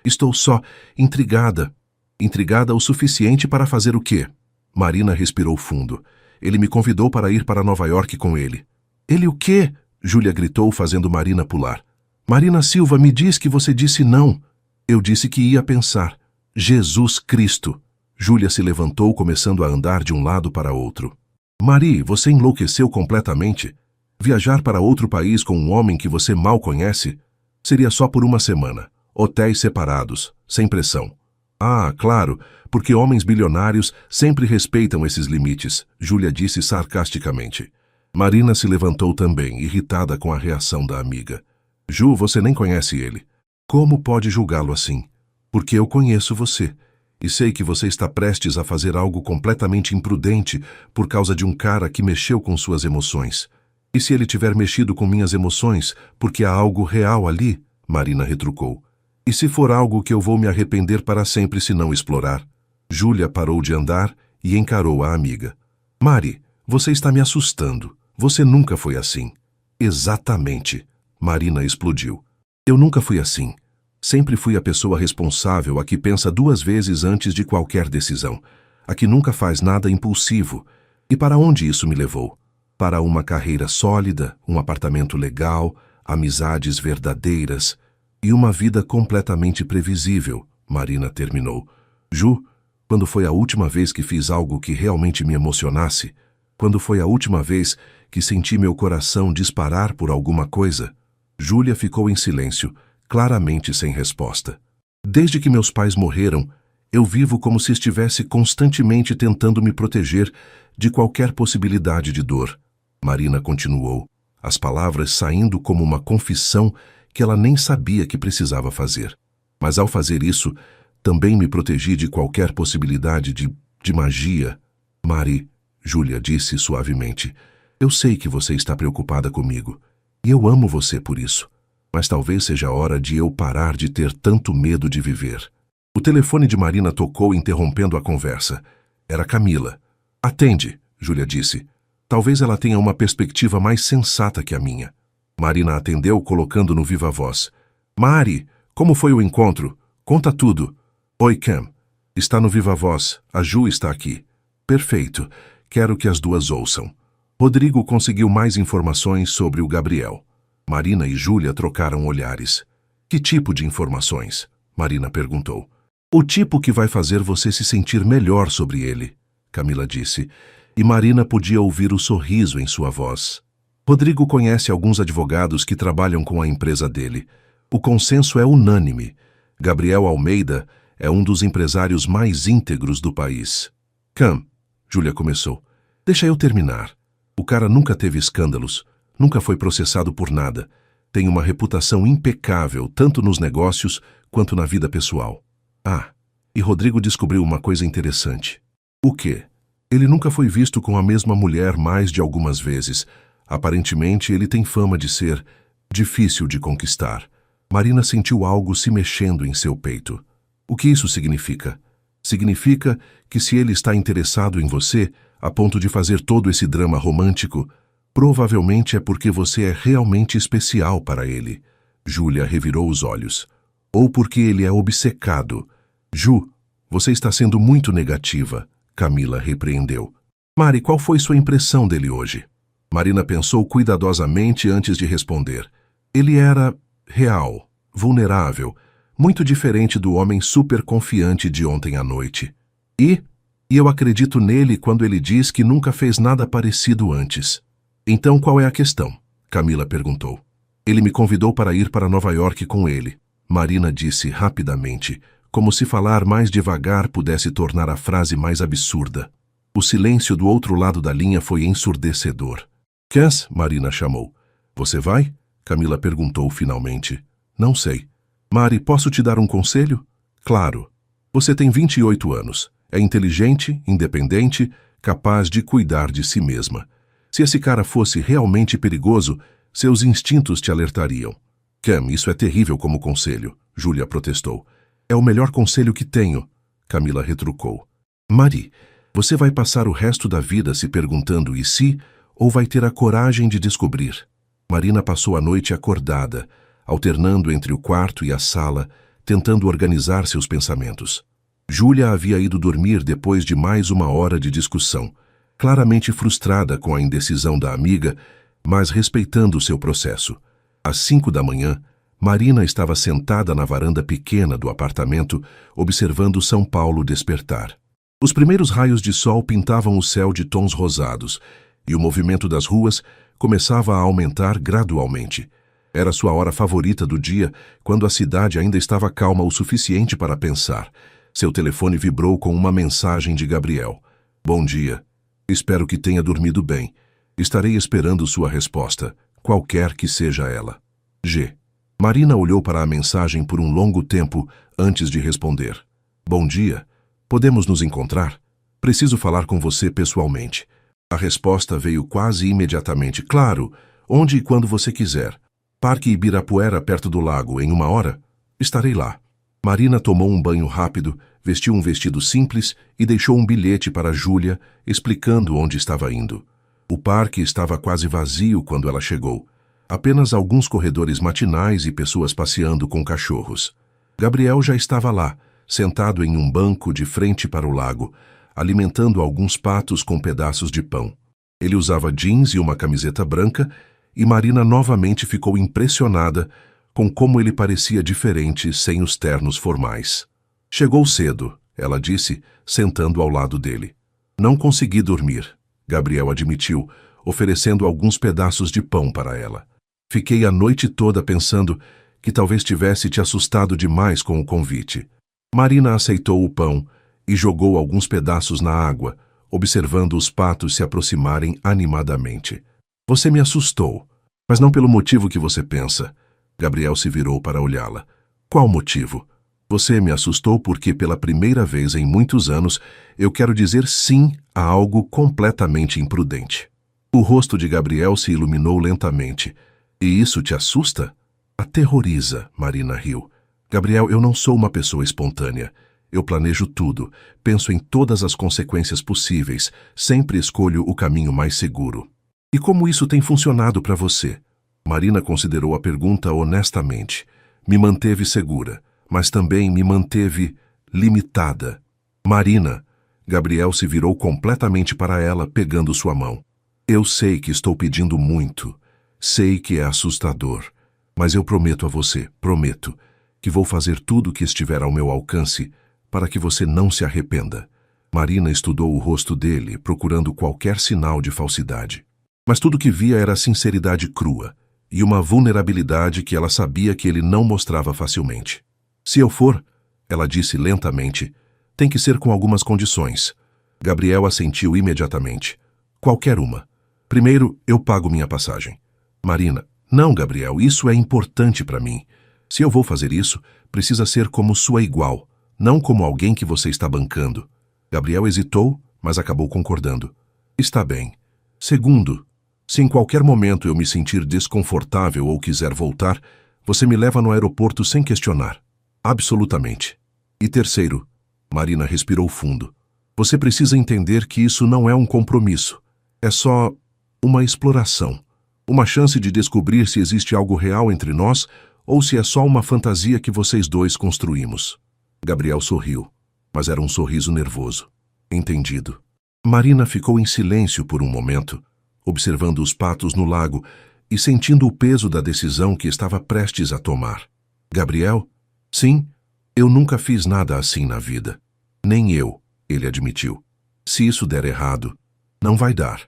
Estou só intrigada. Intrigada o suficiente para fazer o quê? Marina respirou fundo. Ele me convidou para ir para Nova York com ele. Ele o quê? Júlia gritou, fazendo Marina pular. Marina Silva, me diz que você disse não. Eu disse que ia pensar. Jesus Cristo! Júlia se levantou, começando a andar de um lado para outro. Mari, você enlouqueceu completamente? Viajar para outro país com um homem que você mal conhece? Seria só por uma semana. Hotéis separados, sem pressão. Ah, claro, porque homens bilionários sempre respeitam esses limites, Júlia disse sarcasticamente. Marina se levantou também, irritada com a reação da amiga. Ju, você nem conhece ele. Como pode julgá-lo assim? Porque eu conheço você. E sei que você está prestes a fazer algo completamente imprudente por causa de um cara que mexeu com suas emoções. E se ele tiver mexido com minhas emoções, porque há algo real ali? Marina retrucou. E se for algo que eu vou me arrepender para sempre se não explorar? Júlia parou de andar e encarou a amiga. Mari, você está me assustando. Você nunca foi assim. Exatamente. Marina explodiu. Eu nunca fui assim. Sempre fui a pessoa responsável, a que pensa 2 vezes antes de qualquer decisão, a que nunca faz nada impulsivo. E para onde isso me levou? Para uma carreira sólida, um apartamento legal, amizades verdadeiras e uma vida completamente previsível, Marina terminou. Ju, quando foi a última vez que fiz algo que realmente me emocionasse? Quando foi a última vez que senti meu coração disparar por alguma coisa? Júlia ficou em silêncio, claramente sem resposta. Desde que meus pais morreram, eu vivo como se estivesse constantemente tentando me proteger de qualquer possibilidade de dor. Marina continuou, as palavras saindo como uma confissão que ela nem sabia que precisava fazer. Mas ao fazer isso, também me protegi de qualquer possibilidade de magia. Mari, Júlia disse suavemente, eu sei que você está preocupada comigo, e eu amo você por isso. Mas talvez seja a hora de eu parar de ter tanto medo de viver. O telefone de Marina tocou, interrompendo a conversa. Era Camila. Atende, Júlia disse. Talvez ela tenha uma perspectiva mais sensata que a minha. Marina atendeu, colocando no viva voz. Mari, como foi o encontro? Conta tudo. Oi, Cam. Está no viva voz. A Ju está aqui. Perfeito. Quero que as duas ouçam. Rodrigo conseguiu mais informações sobre o Gabriel. Marina e Júlia trocaram olhares. Que tipo de informações? Marina perguntou. O tipo que vai fazer você se sentir melhor sobre ele, Camila disse, e Marina podia ouvir o sorriso em sua voz. Rodrigo conhece alguns advogados que trabalham com a empresa dele. O consenso é unânime. Gabriel Almeida é um dos empresários mais íntegros do país. Cam, Júlia começou. Deixa eu terminar. O cara nunca teve escândalos, nunca foi processado por nada. Tem uma reputação impecável, tanto nos negócios quanto na vida pessoal. Ah, e Rodrigo descobriu uma coisa interessante. O quê? Ele nunca foi visto com a mesma mulher mais de algumas vezes. Aparentemente, ele tem fama de ser difícil de conquistar. Marina sentiu algo se mexendo em seu peito. O que isso significa? Significa que se ele está interessado em você, a ponto de fazer todo esse drama romântico, provavelmente é porque você é realmente especial para ele. Júlia revirou os olhos. Ou porque ele é obcecado. Ju, você está sendo muito negativa, Camila repreendeu. Mari, qual foi sua impressão dele hoje? Marina pensou cuidadosamente antes de responder. Ele era real, vulnerável, muito diferente do homem super confiante de ontem à noite. E eu acredito nele quando ele diz que nunca fez nada parecido antes. Então qual é a questão? Camila perguntou. Ele me convidou para ir para Nova York com ele. Marina disse rapidamente, como se falar mais devagar pudesse tornar a frase mais absurda. O silêncio do outro lado da linha foi ensurdecedor. Cass, Marina chamou. Você vai? Camila perguntou finalmente. Não sei. Mari, posso te dar um conselho? Claro. Você tem 28 anos. É inteligente, independente, capaz de cuidar de si mesma. Se esse cara fosse realmente perigoso, seus instintos te alertariam. Cam, isso é terrível como conselho, Júlia protestou. É o melhor conselho que tenho, Camila retrucou. Mari, você vai passar o resto da vida se perguntando e se, ou vai ter a coragem de descobrir? Marina passou a noite acordada, alternando entre o quarto e a sala, tentando organizar seus pensamentos. Júlia havia ido dormir depois de mais uma hora de discussão, claramente frustrada com a indecisão da amiga, mas respeitando seu processo. Às 5 da manhã, Marina estava sentada na varanda pequena do apartamento, observando São Paulo despertar. Os primeiros raios de sol pintavam o céu de tons rosados, e o movimento das ruas começava a aumentar gradualmente. Era sua hora favorita do dia, quando a cidade ainda estava calma o suficiente para pensar. Seu telefone vibrou com uma mensagem de Gabriel. Bom dia. Espero que tenha dormido bem. Estarei esperando sua resposta, qualquer que seja ela. G. Marina olhou para a mensagem por um longo tempo antes de responder. Bom dia. Podemos nos encontrar? Preciso falar com você pessoalmente. A resposta veio quase imediatamente. Claro, onde e quando você quiser. Parque Ibirapuera, perto do lago, em 1 hora? Estarei lá. Marina tomou um banho rápido, vestiu um vestido simples e deixou um bilhete para Júlia, explicando onde estava indo. O parque estava quase vazio quando ela chegou. Apenas alguns corredores matinais e pessoas passeando com cachorros. Gabriel já estava lá, sentado em um banco de frente para o lago, alimentando alguns patos com pedaços de pão. Ele usava jeans e uma camiseta branca, e Marina novamente ficou impressionada com como ele parecia diferente sem os ternos formais. Chegou cedo, ela disse, sentando ao lado dele. Não consegui dormir, Gabriel admitiu, oferecendo alguns pedaços de pão para ela. Fiquei a noite toda pensando que talvez tivesse te assustado demais com o convite. Marina aceitou o pão e jogou alguns pedaços na água, observando os patos se aproximarem animadamente. Você me assustou, mas não pelo motivo que você pensa. Gabriel se virou para olhá-la. Qual motivo? Você me assustou porque pela primeira vez em muitos anos eu quero dizer sim a algo completamente imprudente. O rosto de Gabriel se iluminou lentamente. E isso te assusta? Aterroriza, Marina riu. Gabriel, eu não sou uma pessoa espontânea. Eu planejo tudo, penso em todas as consequências possíveis, sempre escolho o caminho mais seguro. E como isso tem funcionado para você? Marina considerou a pergunta honestamente. Me manteve segura, mas também me manteve limitada. Marina, Gabriel se virou completamente para ela, pegando sua mão. Eu sei que estou pedindo muito. Sei que é assustador. Mas eu prometo a você, prometo, que vou fazer tudo o que estiver ao meu alcance para que você não se arrependa. Marina estudou o rosto dele, procurando qualquer sinal de falsidade. Mas tudo que via era sinceridade crua e uma vulnerabilidade que ela sabia que ele não mostrava facilmente. Se eu for, ela disse lentamente, tem que ser com algumas condições. Gabriel assentiu imediatamente. Qualquer uma. Primeiro, eu pago minha passagem. Marina, não, Gabriel, isso é importante para mim. Se eu vou fazer isso, precisa ser como sua igual, não como alguém que você está bancando. Gabriel hesitou, mas acabou concordando. Está bem. Segundo, se em qualquer momento eu me sentir desconfortável ou quiser voltar, você me leva no aeroporto sem questionar. Absolutamente. E terceiro, Marina respirou fundo. Você precisa entender que isso não é um compromisso. É só uma exploração. Uma chance de descobrir se existe algo real entre nós ou se é só uma fantasia que vocês dois construímos. Gabriel sorriu, mas era um sorriso nervoso. Entendido. Marina ficou em silêncio por um momento, observando os patos no lago e sentindo o peso da decisão que estava prestes a tomar. Gabriel? Sim, eu nunca fiz nada assim na vida. Nem eu, ele admitiu. Se isso der errado, não vai dar.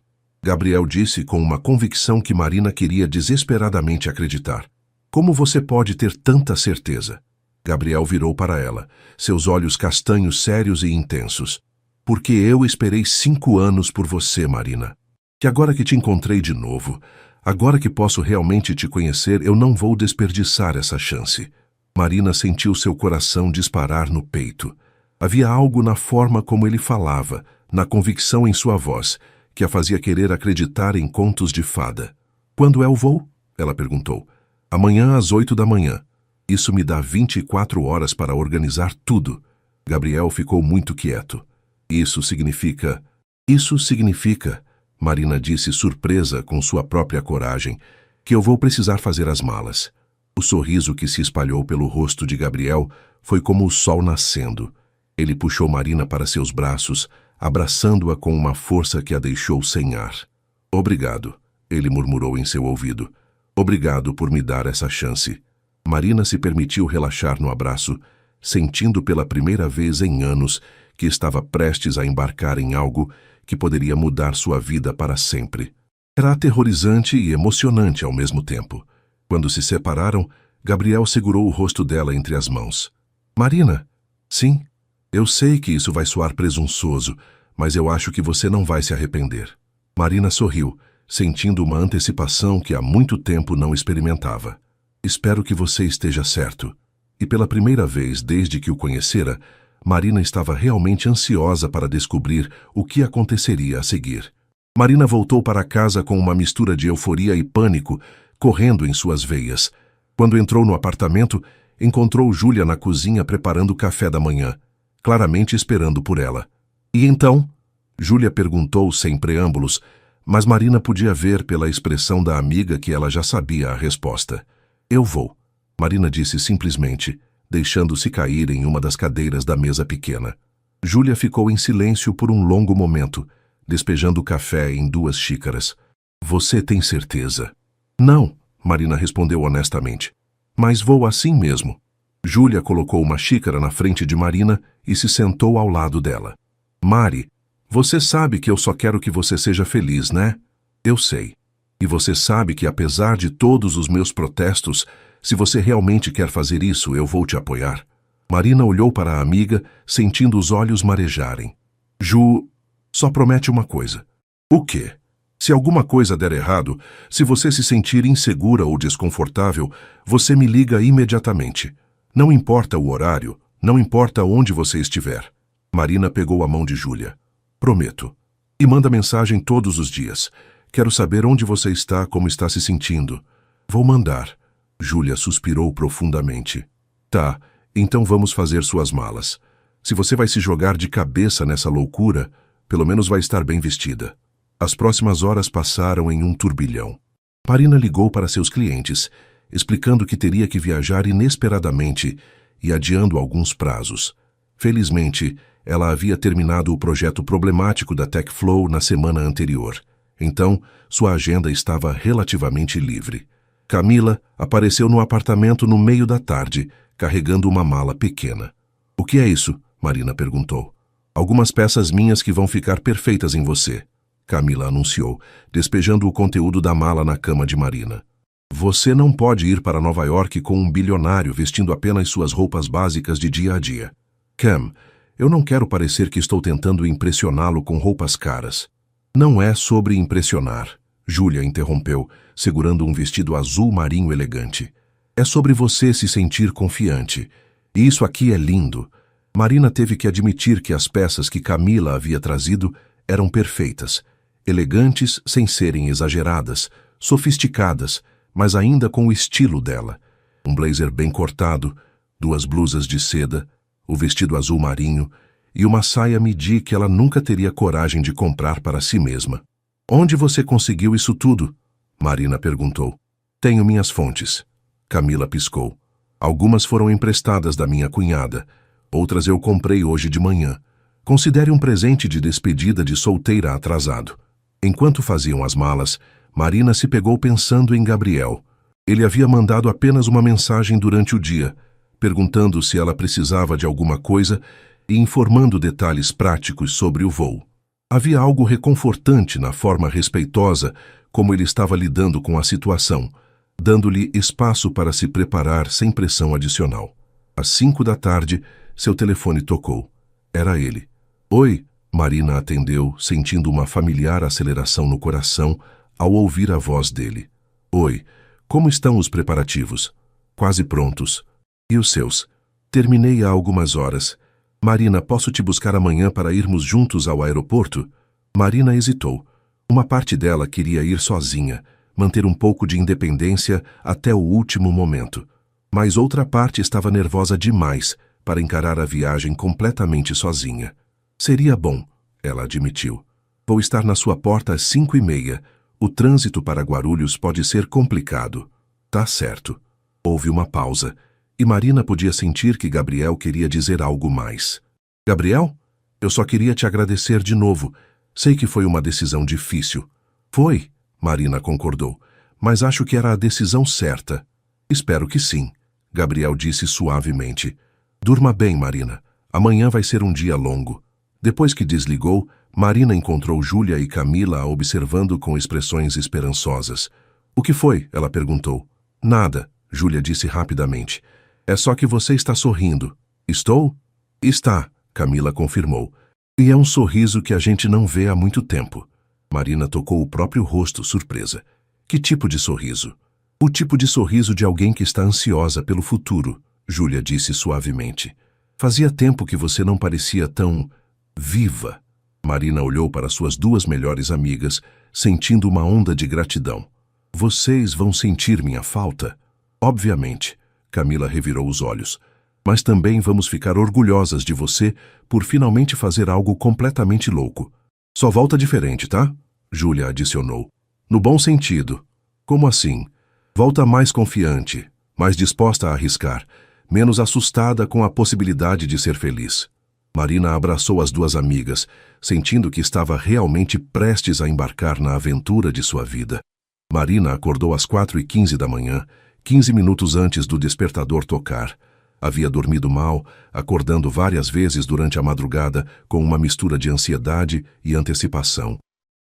Gabriel disse com uma convicção que Marina queria desesperadamente acreditar. Como você pode ter tanta certeza? Gabriel virou para ela, seus olhos castanhos sérios e intensos. Porque eu esperei 5 anos por você, Marina. Que agora que te encontrei de novo, agora que posso realmente te conhecer, eu não vou desperdiçar essa chance. Marina sentiu seu coração disparar no peito. Havia algo na forma como ele falava, na convicção em sua voz, que a fazia querer acreditar em contos de fada. Quando é o voo? Ela perguntou. Amanhã às 8 da manhã. Isso me dá 24 horas para organizar tudo. Gabriel ficou muito quieto. Isso significa... Marina disse surpresa com sua própria coragem, que eu vou precisar fazer as malas. O sorriso que se espalhou pelo rosto de Gabriel foi como o sol nascendo. Ele puxou Marina para seus braços, abraçando-a com uma força que a deixou sem ar. Obrigado, ele murmurou em seu ouvido. Obrigado por me dar essa chance. Marina se permitiu relaxar no abraço, sentindo pela primeira vez em anos que estava prestes a embarcar em algo que poderia mudar sua vida para sempre. Era aterrorizante e emocionante ao mesmo tempo. Quando se separaram, Gabriel segurou o rosto dela entre as mãos. Marina, sim, eu sei que isso vai soar presunçoso, mas eu acho que você não vai se arrepender. Marina sorriu, sentindo uma antecipação que há muito tempo não experimentava. Espero que você esteja certo. E pela primeira vez desde que o conhecera, Marina estava realmente ansiosa para descobrir o que aconteceria a seguir. Marina voltou para casa com uma mistura de euforia e pânico correndo em suas veias. Quando entrou no apartamento, encontrou Júlia na cozinha preparando o café da manhã, claramente esperando por ela. E então? Júlia perguntou sem preâmbulos, mas Marina podia ver pela expressão da amiga que ela já sabia a resposta. Eu vou, Marina disse simplesmente, deixando-se cair em uma das cadeiras da mesa pequena. Júlia ficou em silêncio por um longo momento, despejando o café em 2 xícaras. Você tem certeza? Não, Marina respondeu honestamente. Mas vou assim mesmo. Júlia colocou uma xícara na frente de Marina e se sentou ao lado dela. Mari, você sabe que eu só quero que você seja feliz, né? Eu sei. E você sabe que apesar de todos os meus protestos, se você realmente quer fazer isso, eu vou te apoiar. Marina olhou para a amiga, sentindo os olhos marejarem. Ju, só promete uma coisa. O quê? Se alguma coisa der errado, se você se sentir insegura ou desconfortável, você me liga imediatamente. Não importa o horário, não importa onde você estiver. Marina pegou a mão de Júlia. Prometo. E manda mensagem todos os dias. Quero saber onde você está, como está se sentindo. Vou mandar. Júlia suspirou profundamente. Tá, então vamos fazer suas malas. Se você vai se jogar de cabeça nessa loucura, pelo menos vai estar bem vestida. As próximas horas passaram em um turbilhão. Marina ligou para seus clientes, explicando que teria que viajar inesperadamente e adiando alguns prazos. Felizmente, ela havia terminado o projeto problemático da TechFlow na semana anterior. Então, sua agenda estava relativamente livre. Camila apareceu no apartamento no meio da tarde, carregando uma mala pequena. O que é isso? Marina perguntou. Algumas peças minhas que vão ficar perfeitas em você. Camila anunciou, despejando o conteúdo da mala na cama de Marina. Você não pode ir para Nova York com um bilionário vestindo apenas suas roupas básicas de dia a dia. Cam, eu não quero parecer que estou tentando impressioná-lo com roupas caras. Não é sobre impressionar, Júlia interrompeu, segurando um vestido azul marinho elegante. É sobre você se sentir confiante. E isso aqui é lindo. Marina teve que admitir que as peças que Camila havia trazido eram perfeitas. Elegantes sem serem exageradas, sofisticadas, mas ainda com o estilo dela. Um blazer bem cortado, 2 blusas de seda, o vestido azul marinho e uma saia midi que ela nunca teria coragem de comprar para si mesma. Onde você conseguiu isso tudo? Marina perguntou. Tenho minhas fontes. Camila piscou. Algumas foram emprestadas da minha cunhada, outras eu comprei hoje de manhã. Considere um presente de despedida de solteira atrasado. Enquanto faziam as malas, Marina se pegou pensando em Gabriel. Ele havia mandado apenas uma mensagem durante o dia, perguntando se ela precisava de alguma coisa e informando detalhes práticos sobre o voo. Havia algo reconfortante na forma respeitosa como ele estava lidando com a situação, dando-lhe espaço para se preparar sem pressão adicional. Às 5 da tarde, seu telefone tocou. Era ele. Oi, Marina atendeu, sentindo uma familiar aceleração no coração ao ouvir a voz dele. Oi, como estão os preparativos? Quase prontos. E os seus? Terminei há algumas horas. Marina, posso te buscar amanhã para irmos juntos ao aeroporto? Marina hesitou. Uma parte dela queria ir sozinha, manter um pouco de independência até o último momento. Mas outra parte estava nervosa demais para encarar a viagem completamente sozinha. Seria bom, ela admitiu. Vou estar na sua porta às 5h30. O trânsito para Guarulhos pode ser complicado. Tá certo. Houve uma pausa, e Marina podia sentir que Gabriel queria dizer algo mais. Gabriel, eu só queria te agradecer de novo. Sei que foi uma decisão difícil. Foi, Marina concordou, mas acho que era a decisão certa. Espero que sim, Gabriel disse suavemente. Durma bem, Marina. Amanhã vai ser um dia longo. Depois que desligou, Marina encontrou Júlia e Camila a observando com expressões esperançosas. O que foi? Ela perguntou. Nada, Júlia disse rapidamente. É só que você está sorrindo. Estou? Está, Camila confirmou. E é um sorriso que a gente não vê há muito tempo. Marina tocou o próprio rosto, surpresa. Que tipo de sorriso? O tipo de sorriso de alguém que está ansiosa pelo futuro, Júlia disse suavemente. Fazia tempo que você não parecia tão viva. Marina olhou para suas duas melhores amigas, sentindo uma onda de gratidão. Vocês vão sentir minha falta? Obviamente, Camila revirou os olhos. Mas também vamos ficar orgulhosas de você por finalmente fazer algo completamente louco. Só volta diferente, tá? Júlia adicionou. No bom sentido. Como assim? Volta mais confiante, mais disposta a arriscar, menos assustada com a possibilidade de ser feliz. Marina abraçou as duas amigas, sentindo que estava realmente prestes a embarcar na aventura de sua vida. Marina acordou às 4h15 da manhã, 15 minutos antes do despertador tocar. Havia dormido mal, acordando várias vezes durante a madrugada com uma mistura de ansiedade e antecipação.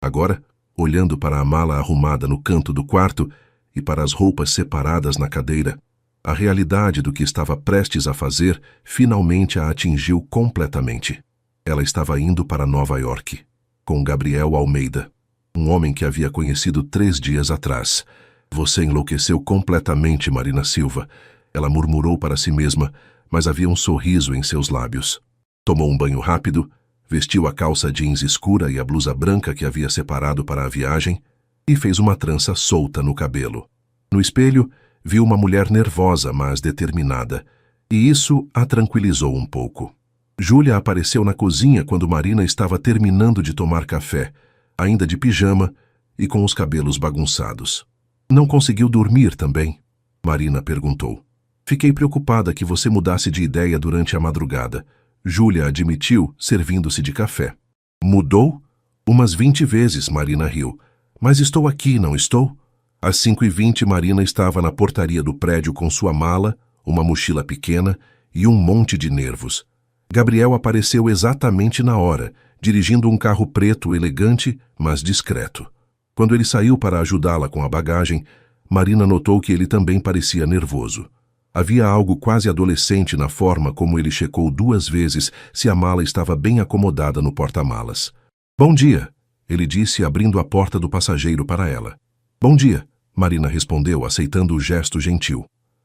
Agora, olhando para a mala arrumada no canto do quarto e para as roupas separadas na cadeira, a realidade do que estava prestes a fazer finalmente a atingiu completamente. Ela estava indo para Nova York, com Gabriel Almeida, um homem que havia conhecido 3 dias atrás. Você enlouqueceu completamente, Marina Silva. Ela murmurou para si mesma, mas havia um sorriso em seus lábios. Tomou um banho rápido, vestiu a calça jeans escura e a blusa branca que havia separado para a viagem e fez uma trança solta no cabelo. No espelho, viu uma mulher nervosa, mas determinada, e isso a tranquilizou um pouco. Júlia apareceu na cozinha quando Marina estava terminando de tomar café, ainda de pijama e com os cabelos bagunçados. Não conseguiu dormir também? Marina perguntou. Fiquei preocupada que você mudasse de ideia durante a madrugada. Júlia admitiu, servindo-se de café. Mudou? Umas 20 vezes, Marina riu. Mas estou aqui, não estou? Às 5h20, Marina estava na portaria do prédio com sua mala, uma mochila pequena e um monte de nervos. Gabriel apareceu exatamente na hora, dirigindo um carro preto elegante, mas discreto. Quando ele saiu para ajudá-la com a bagagem, Marina notou que ele também parecia nervoso. Havia algo quase adolescente na forma como ele checou 2 vezes se a mala estava bem acomodada no porta-malas. Bom dia, ele disse, abrindo a porta do passageiro para ela. Bom dia, Marina respondeu, aceitando o gesto gentil.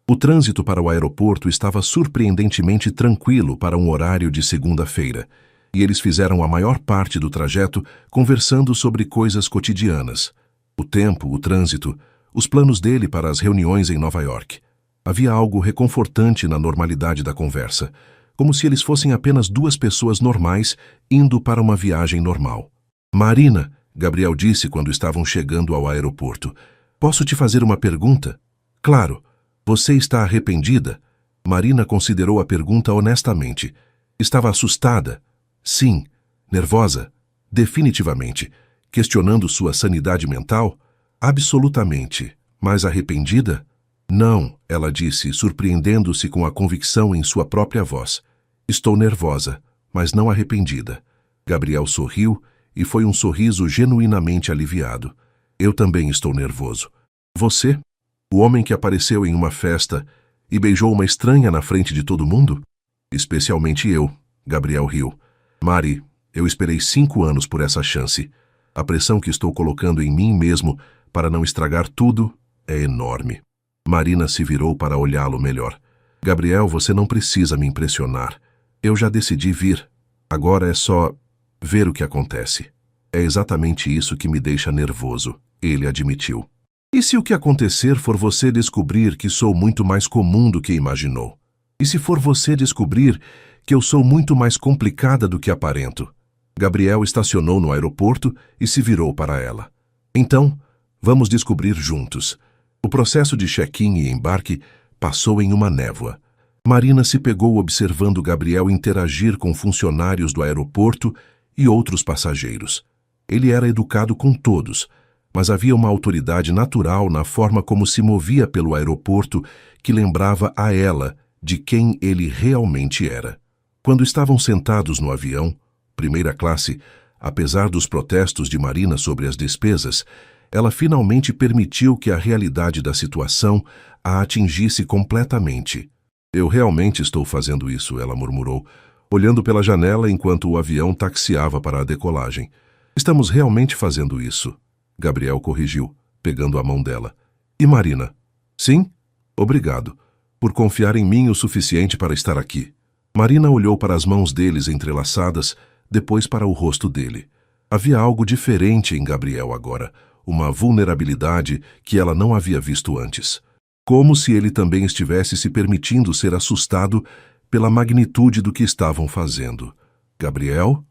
O trânsito para o aeroporto estava surpreendentemente tranquilo para um horário de segunda-feira, e eles fizeram a maior parte do trajeto conversando sobre coisas cotidianas. O tempo, o trânsito, os planos dele para as reuniões em Nova York. Havia algo reconfortante na normalidade da conversa, como se eles fossem apenas 2 pessoas normais indo para uma viagem normal. Marina, Gabriel disse quando estavam chegando ao aeroporto, posso te fazer uma pergunta? Claro. Você está arrependida? Marina considerou a pergunta honestamente. Estava assustada? Sim. Nervosa? Definitivamente. Questionando sua sanidade mental? Absolutamente. Mas arrependida? Não, ela disse, surpreendendo-se com a convicção em sua própria voz. Estou nervosa, mas não arrependida. Gabriel sorriu e foi um sorriso genuinamente aliviado. Eu também estou nervoso. Você? O homem que apareceu em uma festa e beijou uma estranha na frente de todo mundo? Especialmente eu, Gabriel riu. Mari, eu esperei 5 anos por essa chance. A pressão que estou colocando em mim mesmo para não estragar tudo é enorme. Marina se virou para olhá-lo melhor. Gabriel, você não precisa me impressionar. Eu já decidi vir. Agora é só ver o que acontece. É exatamente isso que me deixa nervoso, ele admitiu. E se o que acontecer for você descobrir que sou muito mais comum do que imaginou? E se for você descobrir que eu sou muito mais complicada do que aparento? Gabriel estacionou no aeroporto e se virou para ela. Então, vamos descobrir juntos. O processo de check-in e embarque passou em uma névoa. Marina se pegou observando Gabriel interagir com funcionários do aeroporto e outros passageiros. Ele era educado com todos, mas havia uma autoridade natural na forma como se movia pelo aeroporto que lembrava a ela de quem ele realmente era. Quando estavam sentados no avião, primeira classe, apesar dos protestos de Marina sobre as despesas, ela finalmente permitiu que a realidade da situação a atingisse completamente. Eu realmente estou fazendo isso, ela murmurou, olhando pela janela enquanto o avião taxiava para a decolagem. Estamos realmente fazendo isso, Gabriel corrigiu, pegando a mão dela. E Marina? Sim? Obrigado, por confiar em mim o suficiente para estar aqui. Marina olhou para as mãos deles entrelaçadas, depois para o rosto dele. Havia algo diferente em Gabriel agora, uma vulnerabilidade que ela não havia visto antes. Como se ele também estivesse se permitindo ser assustado pela magnitude do que estavam fazendo. Gabriel?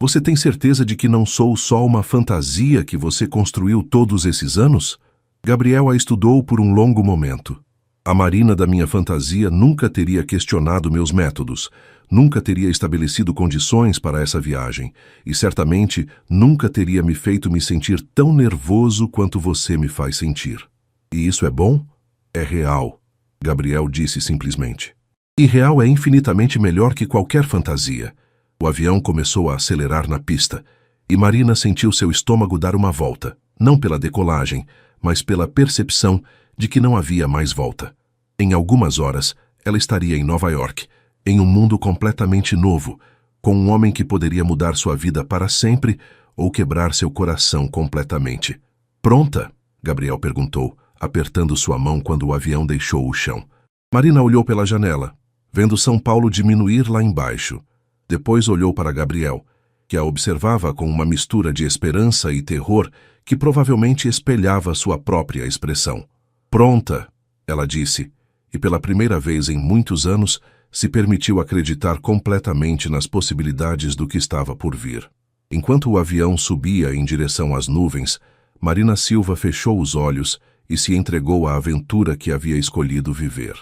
Você tem certeza de que não sou só uma fantasia que você construiu todos esses anos? Gabriel a estudou por um longo momento. A Marina da minha fantasia nunca teria questionado meus métodos, nunca teria estabelecido condições para essa viagem, e certamente nunca teria me feito me sentir tão nervoso quanto você me faz sentir. E isso é bom? É real, Gabriel disse simplesmente. E real é infinitamente melhor que qualquer fantasia. O avião começou a acelerar na pista, e Marina sentiu seu estômago dar uma volta, não pela decolagem, mas pela percepção de que não havia mais volta. Em algumas horas, ela estaria em Nova York, em um mundo completamente novo, com um homem que poderia mudar sua vida para sempre ou quebrar seu coração completamente. Pronta? Gabriel perguntou, apertando sua mão quando o avião deixou o chão. Marina olhou pela janela, vendo São Paulo diminuir lá embaixo. Depois olhou para Gabriel, que a observava com uma mistura de esperança e terror que provavelmente espelhava sua própria expressão. Pronta, ela disse, e pela primeira vez em muitos anos se permitiu acreditar completamente nas possibilidades do que estava por vir. Enquanto o avião subia em direção às nuvens, Marina Silva fechou os olhos e se entregou à aventura que havia escolhido viver.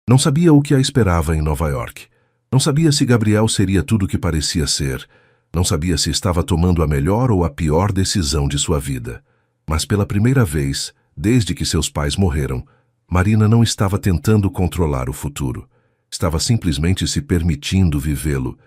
Não sabia o que a esperava em Nova York. Não sabia se Gabriel seria tudo o que parecia ser. Não sabia se estava tomando a melhor ou a pior decisão de sua vida. Mas pela primeira vez, desde que seus pais morreram, Marina não estava tentando controlar o futuro. Estava simplesmente se permitindo vivê-lo,